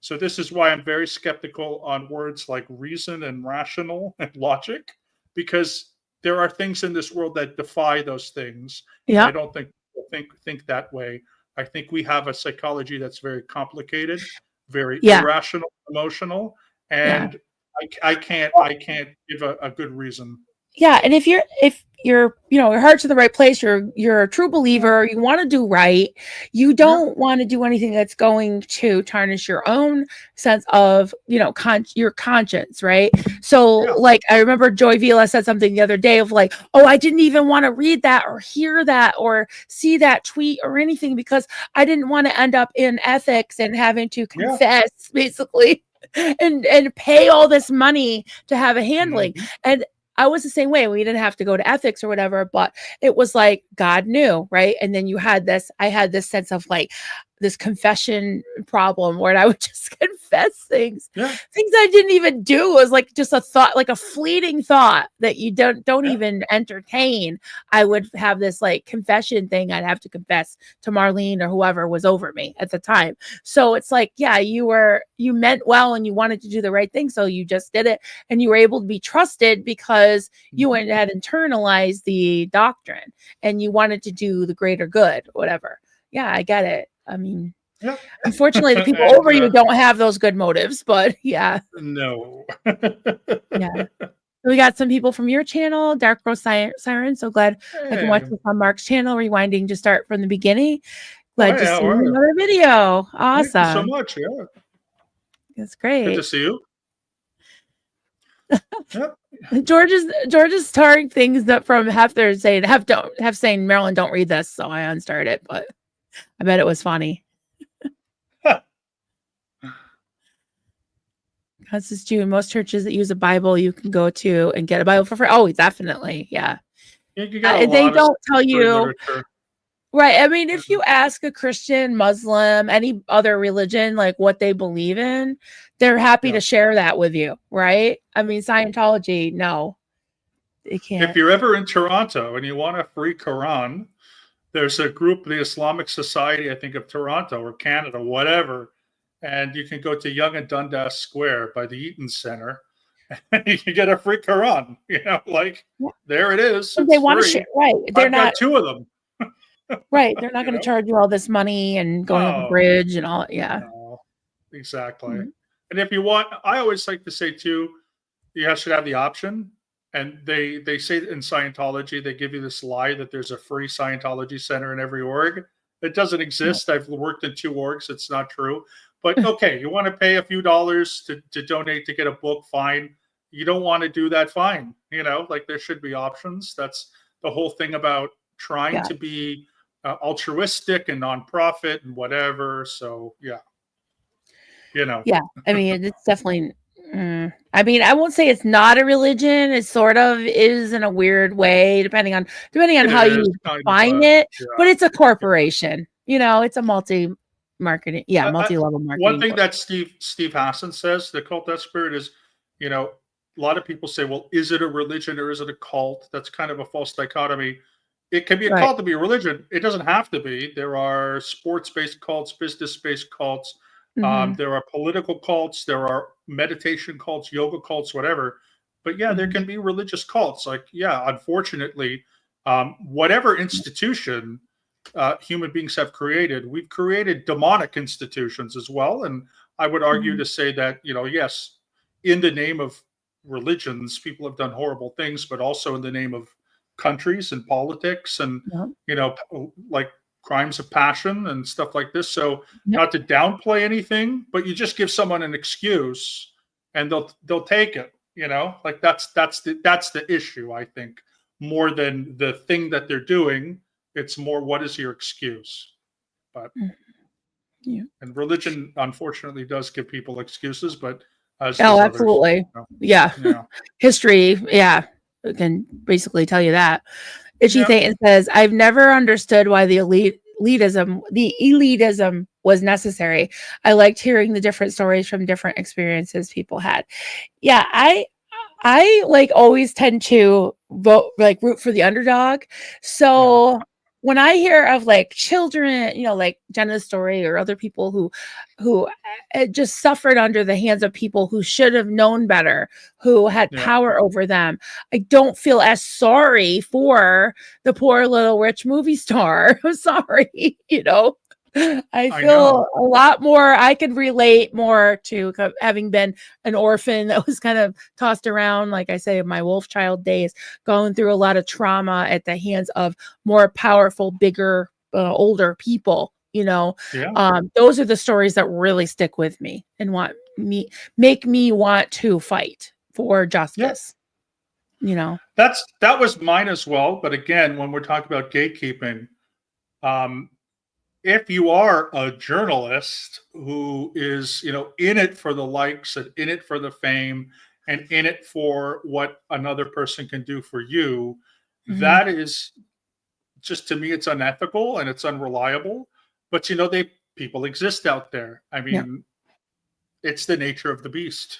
So this is why I'm very skeptical on words like reason and rational and logic, because there are things in this world that defy those things. Yeah. I don't think that way. I think we have a psychology that's very complicated, very irrational, emotional, and I can't give a good reason. Yeah, and if you're your heart's in the right place, you're a true believer, you want to do right, you don't want to do anything that's going to tarnish your own sense of your conscience, right? So like I remember Joy Vila said something the other day of like, oh, I didn't even want to read that or hear that or see that tweet or anything because I didn't want to end up in ethics and having to confess basically and pay all this money to have a handling. And I was the same way. We didn't have to go to ethics or whatever, but it was like God knew, right? And then I had this sense of like this confession problem where I would just confess things I didn't even do. It was like just a thought, like a fleeting thought that you don't even entertain. I would have this like confession thing. I'd have to confess to Marlene or whoever was over me at the time. So it's like, you meant well and you wanted to do the right thing. So you just did it and you were able to be trusted because you had internalized the doctrine and you wanted to do the greater good, whatever. Yeah, I get it. I mean, unfortunately, the people over you don't have those good motives, but no. So we got some people from your channel, Dark Rose Siren. So glad I can watch this on Mark's channel, rewinding to start from the beginning. Glad to see another video. Awesome. Thank you so much. Yeah. That's great. Good to see you. George is starring things that from Hefner saying Marilyn, don't read this, so I unstarted it, but I bet it was funny. This is June. Most churches that use a Bible you can go to and get a Bible for free. Oh, definitely. Yeah. They don't tell you. Right. I mean, if you ask a Christian, Muslim, any other religion, like what they believe in, they're happy to share that with you. Right. I mean, Scientology, no, they can't. If you're ever in Toronto and you want a free Quran, there's a group, the Islamic Society, I think, of Toronto or Canada, whatever. And you can go to Yonge and Dundas Square by the Eaton Center and you can get a free Quran. There it is. They want to share. Right. I've got two of them. Right. They're not going to charge you all this money and going up a bridge and all. Yeah. No, exactly. And if you want, I always like to say too, you should have the option. And they say in Scientology, they give you this lie that there's a free Scientology center in every org. It doesn't exist. I've worked in 2 orgs. It's not true. But okay, you want to pay a few dollars to donate to get a book, fine. You don't want to do that, fine. There should be options. That's the whole thing about trying to be altruistic and nonprofit and whatever. So Yeah, I mean, it's definitely. I mean, I won't say it's not a religion. It sort of is in a weird way, depending on how you define it. But it's a corporation. It's a multi-level marketing. One thing that Steve Hassan says, the cult death spirit, is, a lot of people say, well, is it a religion or is it a cult? That's kind of a false dichotomy. It can be a cult to be a religion. It doesn't have to be. There are sports-based cults, business-based cults. There are political cults, there are meditation cults, yoga cults, whatever. But there can be religious cults. Unfortunately, whatever institution human beings have created, we've created demonic institutions as well. And I would argue to say that, yes, in the name of religions, people have done horrible things, but also in the name of countries and politics and, like crimes of passion and stuff like this. So not to downplay anything, but you just give someone an excuse and they'll take it, that's the issue, I think, more than the thing that they're doing. It's more, what is your excuse? But and religion unfortunately does give people excuses, but absolutely. History, can basically tell you that. Itchy Thetan says, I've never understood why the elitism was necessary. I liked hearing the different stories from different experiences people had. Yeah, I like always tend to root for the underdog. Yeah. So when I hear of like children, like Jenna's story or other people who just suffered under the hands of people who should have known better, who had Yeah. power over them, I don't feel as sorry for the poor little rich movie star. I'm sorry, I I know. feel a lot more, I could relate more to having been an orphan that was kind of tossed around, like I say, in my wolf child days, going through a lot of trauma at the hands of more powerful, bigger, older people. Yeah. Those are the stories that really stick with me and make me want to fight for Yeah. justice. That was mine as well. But again, when we're talking about gatekeeping, if you are a journalist who is, in it for the likes and in it for the fame and in it for what another person can do for you, Mhm. that is just, to me, it's unethical and it's unreliable. But people exist out there. I Yeah, mean, it's the nature of the beast. yeah,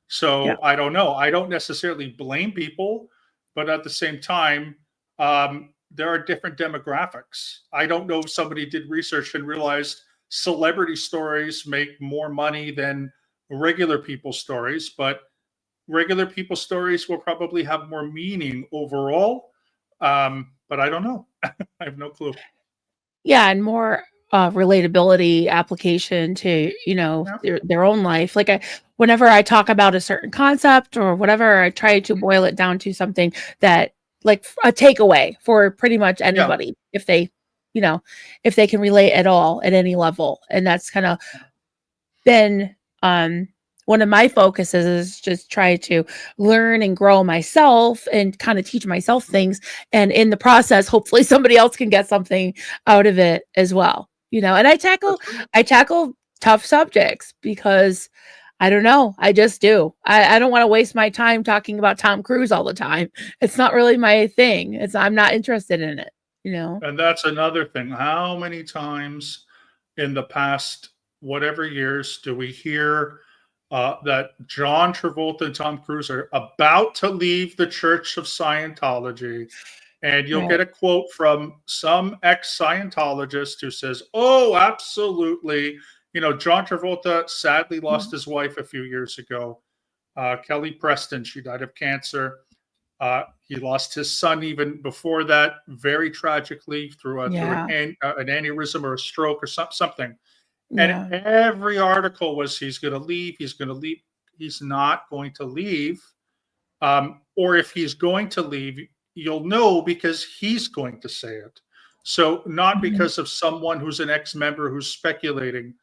So I don't know. I don't necessarily blame people, but at the same time, there are different demographics. I don't know if somebody did research and realized celebrity stories make more money than regular people's stories, but regular people's stories will probably have more meaning overall. But I don't know. I have no clue. yeah, and more relatability application to Yeah. their own life. Like whenever I talk about a certain concept or whatever, I try to boil it down to something that like a takeaway for pretty much Yeah. anybody if they you know if they can relate at all at any level. And that's kind of been one of my focuses, is just try to learn and grow myself and kind of teach myself things, and in the process hopefully somebody else can get something out of it as well. And I tackle That's right. I tackle tough subjects because I don't know, I just do. I don't want to waste my time talking about Tom Cruise all the time. It's not really my thing. I'm not interested in it. And that's another thing. How many times in the past, whatever years, do we hear that John Travolta and Tom Cruise are about to leave the Church of Scientology? And you'll Right. get a quote from some ex Scientologist who says, "Oh, absolutely. John Travolta sadly Yeah. lost his wife a few years ago. Kelly Preston, she died of cancer. He lost his son even before that, very tragically through Yeah. an aneurysm or a stroke or something." And Yeah. every article was, he's going to leave. He's going to leave. He's not going to leave. Or if he's going to leave, you'll know because he's going to say it. So not Mhm. because of someone who's an ex-member who's speculating.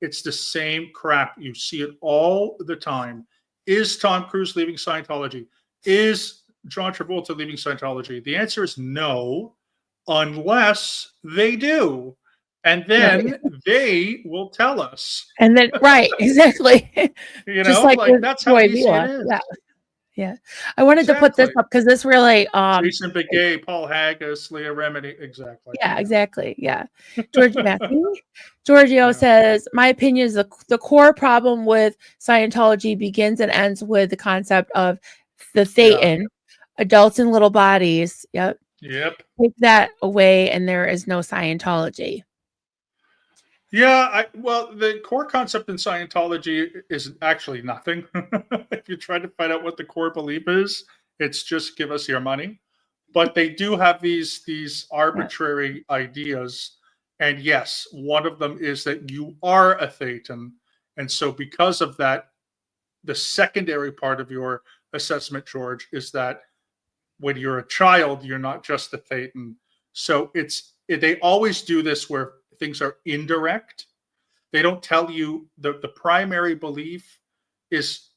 It's the same crap. You see it all the time. Is Tom Cruise leaving Scientology? Is John Travolta leaving Scientology? The answer is no, unless they do. And Right. then they will tell us. And then right, exactly. Just like Like with that's how Joy easy it Vila. is. Yeah, yeah. I wanted to put this Exactly. up because this really, Jason Begay, Paul Haggis, Leah Remini. Exactly. yeah, Yeah. exactly, yeah. George Matthew? Giorgio Yeah. says, "My opinion is the core problem with Scientology begins and ends with the concept of the Yeah. Thetan, adults in little bodies." Yep. Yep. Take that away and there is no Scientology. Yeah. Well, the core concept in Scientology is actually nothing. If you try to find out what the core belief is, it's just give us your money. But they do have these Yeah, arbitrary ideas. And yes, one of them is that you are a Thetan. And so because of that, the secondary part of your assessment, George, is that when you're a child, you're not just a Thetan. So they always do this where things are indirect. They don't tell you the primary belief is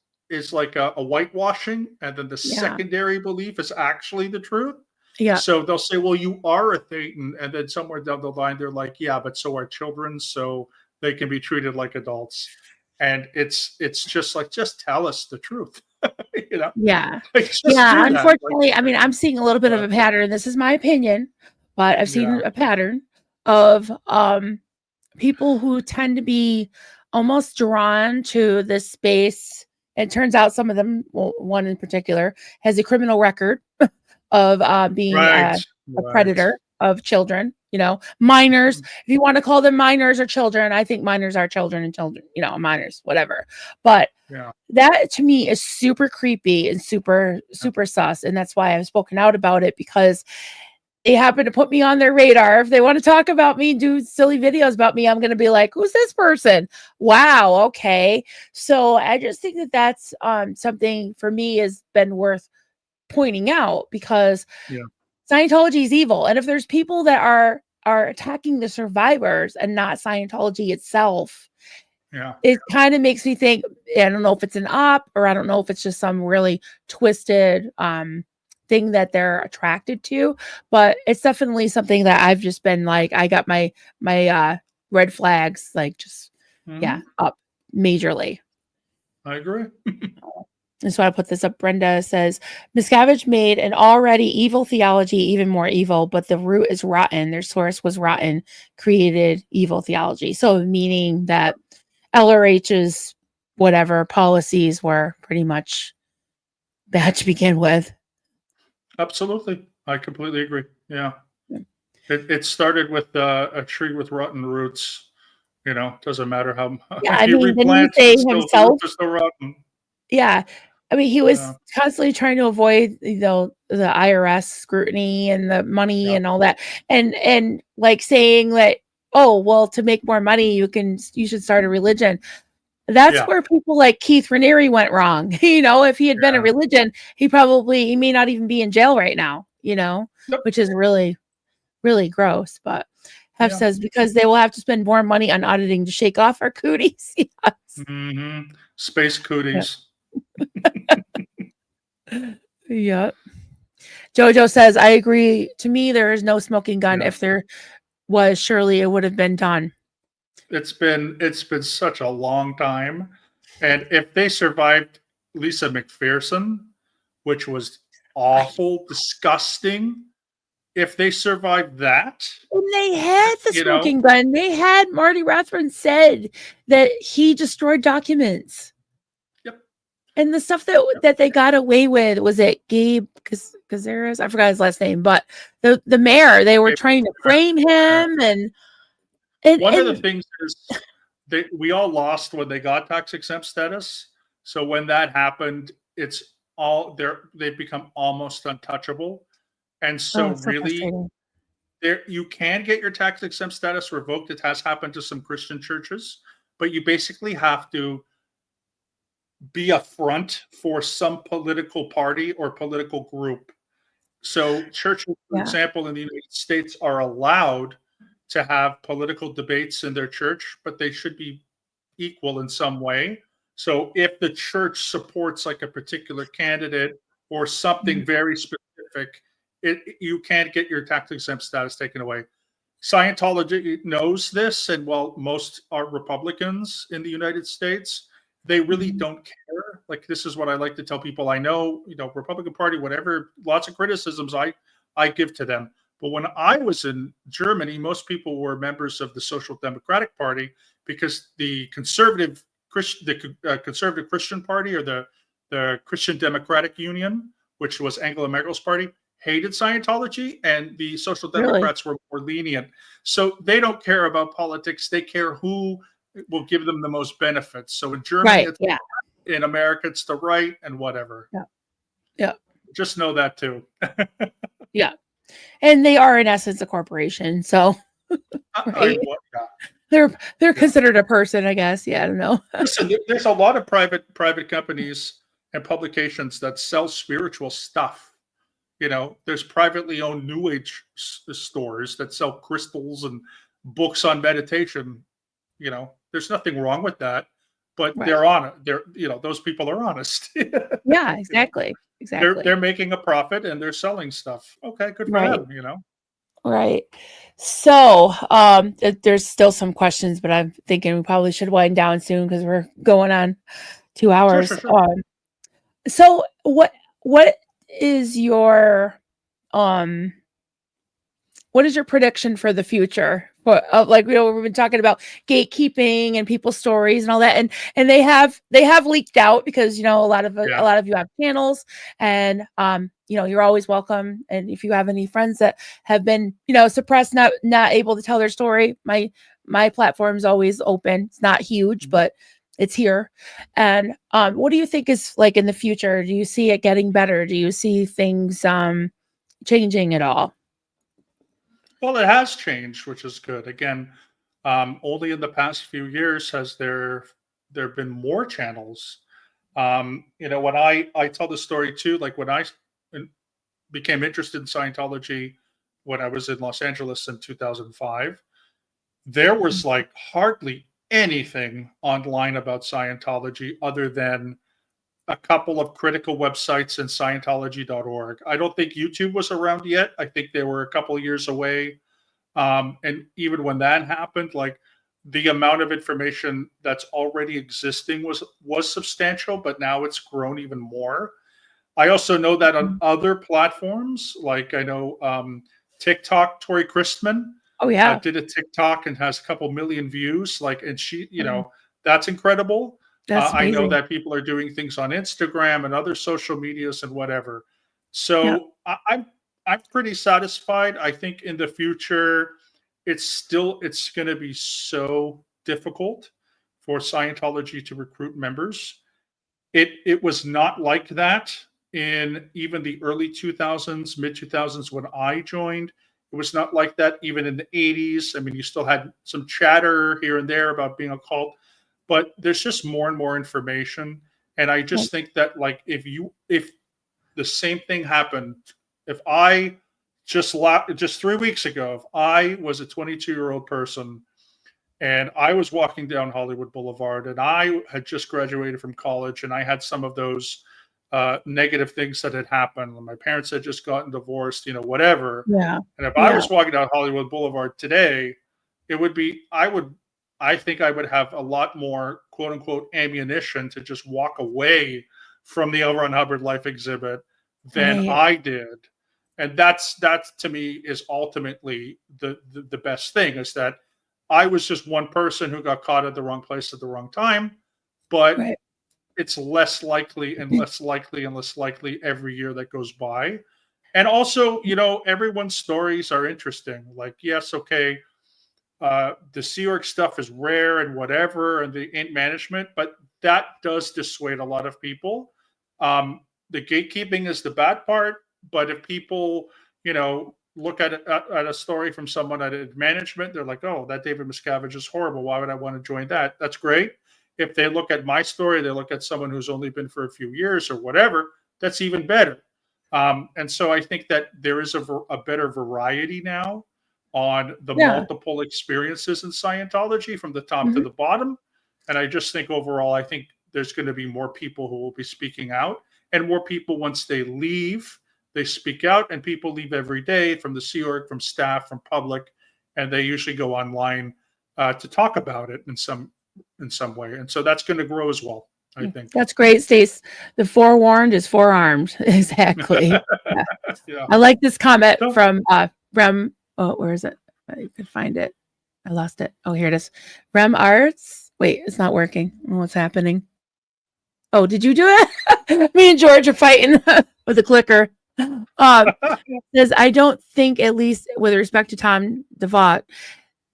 like a whitewashing, and then the yeah, secondary belief is actually the truth. yeah, So they'll say, "Well, you are a Thetan," and then somewhere down the line, they're like, "Yeah, but so are children, so they can be treated like adults." And it's just like, just tell us the truth, you know, yeah. like just Yeah, do that. Like, unfortunately, I mean, I'm seeing a little bit of a pattern. This is my opinion, but I've seen yeah, a pattern of people who tend to be almost drawn to this space. It turns out some of them, well, one in particular, has a criminal record of being Right. a Right. predator of children, minors. If you want to call them minors or children, I think minors are children and children, minors, whatever. But Yeah. that to me is super creepy and super, super sus. And that's why I've spoken out about it, because they happen to put me on their radar. If they want to talk about me, do silly videos about me, I'm going to be like, who's this person? Wow. Okay. So I just think that that's something for me has been worth pointing out, because Yeah. Scientology is evil. And if there's people that are attacking the survivors and not Scientology itself, Yeah. it kind of makes me think, I don't know if it's an op, or I don't know if it's just some really twisted thing that they're attracted to, but it's definitely something that I've just been like, I got my red flags, like, just up majorly. I agree. And so I put this up. Brenda says, Miscavige made an already evil theology even more evil, but the root is rotten. Their source was rotten, created evil theology. So meaning that LRH's whatever policies were pretty much bad to begin with. Absolutely. I completely agree. Yeah. It started with a tree with rotten roots. Doesn't matter how Yeah, if I you mean, didn't he replant, say it's still the himself? roots are still rotten. Yeah. I mean, he Yeah. was constantly trying to avoid, the IRS scrutiny and the money Yeah. and all that. And like saying that, oh, well, to make more money, you should start a religion. That's Yeah. where people like Keith Raniere went wrong. If he had been a Yeah. religion, he may not even be in jail right now, Yep. which is really, really gross. But Hef Yeah. says, because they will have to spend more money on auditing to shake off our cooties. Yes. Mm-hmm. Space cooties. Yep. Jojo says, I agree. To me, there is no smoking gun. Yeah. If there was, surely it would have been done. It's been such a long time, and if they survived Lisa McPherson, which was awful, disgusting, if they survived that, And they had the you know, smoking gun. They had Marty Rathbun said that he destroyed documents. yep, And the stuff that they got away with, was it Gabe Cazares? I forgot his last name, but the mayor, they were trying to frame him, and one of the things is we all lost when they got tax exempt status. So when that happened, it's all they've become almost untouchable. And so so really, frustrating. you can get your tax exempt status revoked. It has happened to some Christian churches, but you basically have to be a front for some political party or political group. So churches, for example, in the United States are allowed to have political debates in their church, but they should be equal in some way. So if the church supports like a particular candidate or something very specific, you can't get your tax exempt status taken away. Scientology knows this, and while most are Republicans in the United States, they really don't care. Like, this is what I like to tell people I know, Republican Party, whatever, lots of criticisms I give to them. But when I was in Germany, most people were members of the Social Democratic Party, because the conservative Christian Party, or the Christian Democratic Union, which was Angela Merkel's party, hated Scientology, and the Social Democrats were more lenient. So they don't care about politics. They care who will give them the most benefits. So in Germany, it's in America, it's the right, and whatever. Yeah. Just know that too. Yeah. And they are in essence a corporation. So right? They're considered a person, I guess. Yeah, I don't know. Listen, there's a lot of private companies and publications that sell spiritual stuff. There's privately owned New Age stores that sell crystals and books on meditation. There's nothing wrong with that, but they're on it. Those people are honest. Yeah, exactly. Exactly. They're making a profit and they're selling stuff. Okay, good for them. Right. So, there's still some questions, but I'm thinking we probably should wind down soon, because we're going on 2 hours. Sure. So what is your what is your prediction for the future like we've been talking about gatekeeping and people's stories and all that, and they have leaked out because a lot of Yeah. you have channels, and you're always welcome. And if you have any friends that have been suppressed, not able to tell their story, my platform's always open. It's not huge, Mhm. but it's here. And what do you think is like in the future? Do you see it getting better? Do you see things changing at all? Well, it has changed, which is good. Again, only in the past few years has there been more channels. When I tell the story too, like when I in- became interested in Scientology when I was in Los Angeles in 2005, there was like hardly anything online about Scientology other than a couple of critical websites in Scientology.org. I don't think YouTube was around yet. I think they were a couple of years away. And even when that happened, like the amount of information that's already existing was substantial, but now it's grown even more. I also know that on Mhm. other platforms, like I know TikTok, Tori Christman Oh yeah. did a TikTok and has a couple million views. Like, and she, Oh, that's incredible. that's I know amazing. that people are doing things on Instagram and other social medias and whatever. Yeah. So I'm pretty satisfied. I think in the future, it's going to be so difficult for Scientology to recruit members. It was not like that in even the early 2000s, mid 2000s when I joined. It was not like that even in the 80s. I mean, you still had some chatter here and there about being a cult, but there's just more and more information. And I Yeah. just think that like if the same thing happened, if I just 3 weeks ago, if I was a 22-year-old person and I was walking down Hollywood Boulevard and I had just graduated from college and I had some of those negative things that had happened. My parents had just gotten divorced, whatever. Yeah. And if I Yeah. was walking down Hollywood Boulevard today, it would be, I think I would have a lot more quote unquote ammunition to just walk away from the L. Ron Hubbard Life exhibit than Right. I did. And that to me is ultimately the best thing is that I was just one person who got caught at the wrong place at the wrong time, but Right. it's less likely and less likely and less likely every year that goes by. And also, everyone's stories are interesting. Like, yes, okay, the Sea Org stuff is rare and whatever, and the int management, but that does dissuade a lot of people. The gatekeeping is the bad part, but if people, look at a story from someone at management, they're like, "Oh, that David Miscavige is horrible. Why would I want to join that?" That's great. If they look at my story, they look at someone who's only been for a few years or whatever. That's even better. And so I think that there is a better variety now on the Yeah. multiple experiences in Scientology from the top to Mhm. the bottom. And I just think overall, I think there's going to be more people who will be speaking out, and more people once they leave, they speak out, and people leave every day from the Sea Org, from staff, from public, and they usually go online to talk about it in some way. And so that's going to grow as well, I think. That's great, Stace. The forewarned is forearmed. Exactly. Yeah. Yeah. I like this comment So from oh, where is it? I could find it. I lost it. Oh, here it is. Rem Arts. Wait, it's not working. What's happening? Oh, did you do it? Me and George are fighting with the clicker. Says I don't think, at least with respect to Tom DeVot,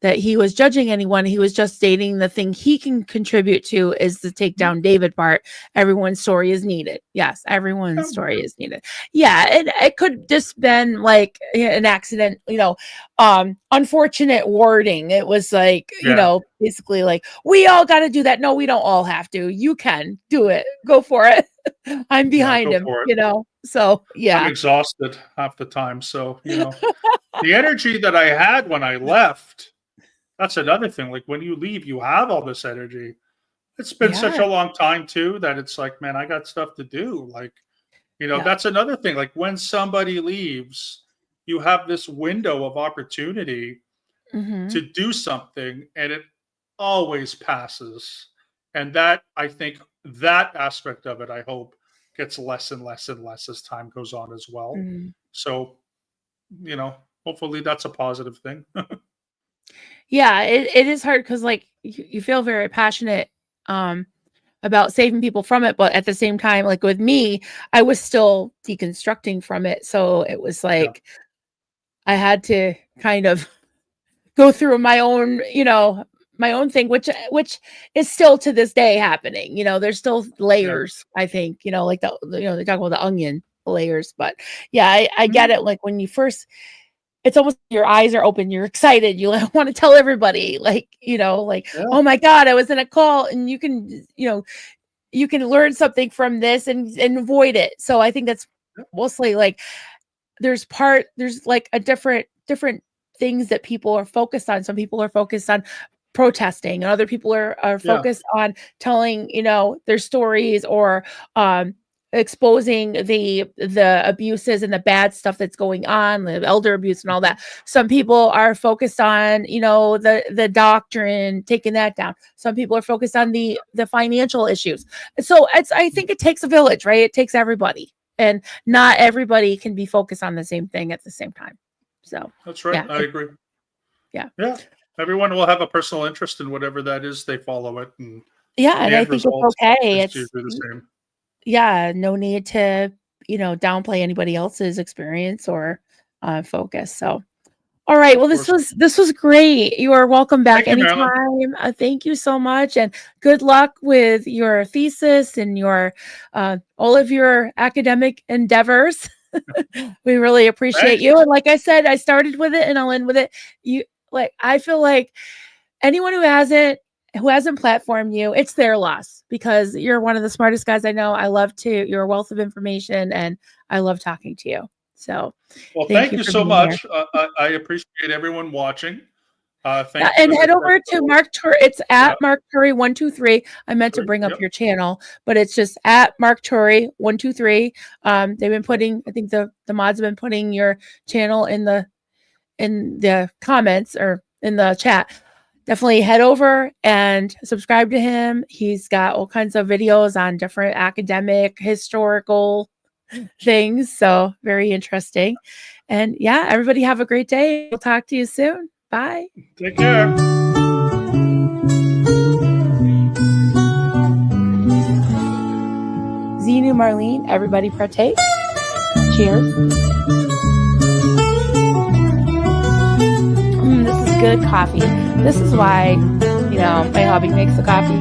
that he was judging anyone. He was just stating the thing he can contribute to is the take down David part. Everyone's story is needed. Yes, everyone's story is needed. Yeah, it could just been like an accident, unfortunate wording. It was like, yeah, basically like, we all got to do that. No, we don't all have to. You can do it. Go for it. I'm yeah, behind go him, for it. So I'm yeah. exhausted half the time, so the energy that I had when I left, that's another thing. Like when you leave, you have all this energy. It's been such Yeah. a long time too that it's like, man, I got stuff to do. Like, Yeah. that's another thing. Like when somebody leaves, you have this window of opportunity Hmm. to do something and it always passes. And that I think that aspect of it, I hope, gets less and less and less as time goes on as well. Hmm. So, you know, hopefully that's a positive thing. Yeah, it is hard because like you feel very passionate about saving people from it, but at the same time, like with me, I was still deconstructing from it. So it was Yeah, like I had to kind of go through my own, my own thing, which is still to this day happening. There's still yeah. layers, I think, like they talk about the onion layers, but yeah, I get Mhm. it. Like when you first, it's almost your eyes are open, you're excited, you want to tell everybody, like, like, Yeah, oh my God, I was in a call, and you can learn something from this and avoid it. So I think that's yeah, mostly like there's like a different things that people are focused on. Some people are focused on protesting, and other people are yeah. focused on telling, their stories, or exposing the abuses and the bad stuff that's going on, the elder abuse and all Mhm. that. Some people are focused on, the doctrine, taking that down. Some people are focused on the financial issues. So I think it takes a village, right? It takes everybody. And not everybody can be focused on the same thing at the same time. So, That's right. yeah, I agree. yeah. Yeah. Everyone will have a personal interest in whatever that is. They follow it, and Yeah, the and I end think it's result okay. is It's usually the same. yeah, no need to, downplay anybody else's experience or focus. So, all right. Of Well, this course. was this was great. You are welcome back Thank you, Marilyn. anytime. Thank you so much, and good luck with your thesis and your all of your academic endeavors. We really appreciate Thanks. you. And like I said, I started with it and I'll end with it. You like I feel like anyone who hasn't platformed you, it's their loss, because you're one of the smartest guys I know. You're a wealth of information, and I love talking to you. So Well, thank thank you you for so being here. much. I appreciate everyone watching. Yeah, Thank you and for the head over to testimony. Mark Tur It's Yeah. at Mark Turi 123. I meant to Great. bring up Yep. your channel, but it's just at Mark Turi 123. They've been Yep. putting, I think the mods have been putting your channel in the comments or in the chat. Definitely head over and subscribe to him. He's got all kinds of videos on different academic, historical things. So very interesting. And yeah, everybody have a great day. We'll talk to you soon. Bye. Take care. Xenu, Marlene, everybody partake. Cheers. This is good coffee. This is why, my hubby makes the coffee.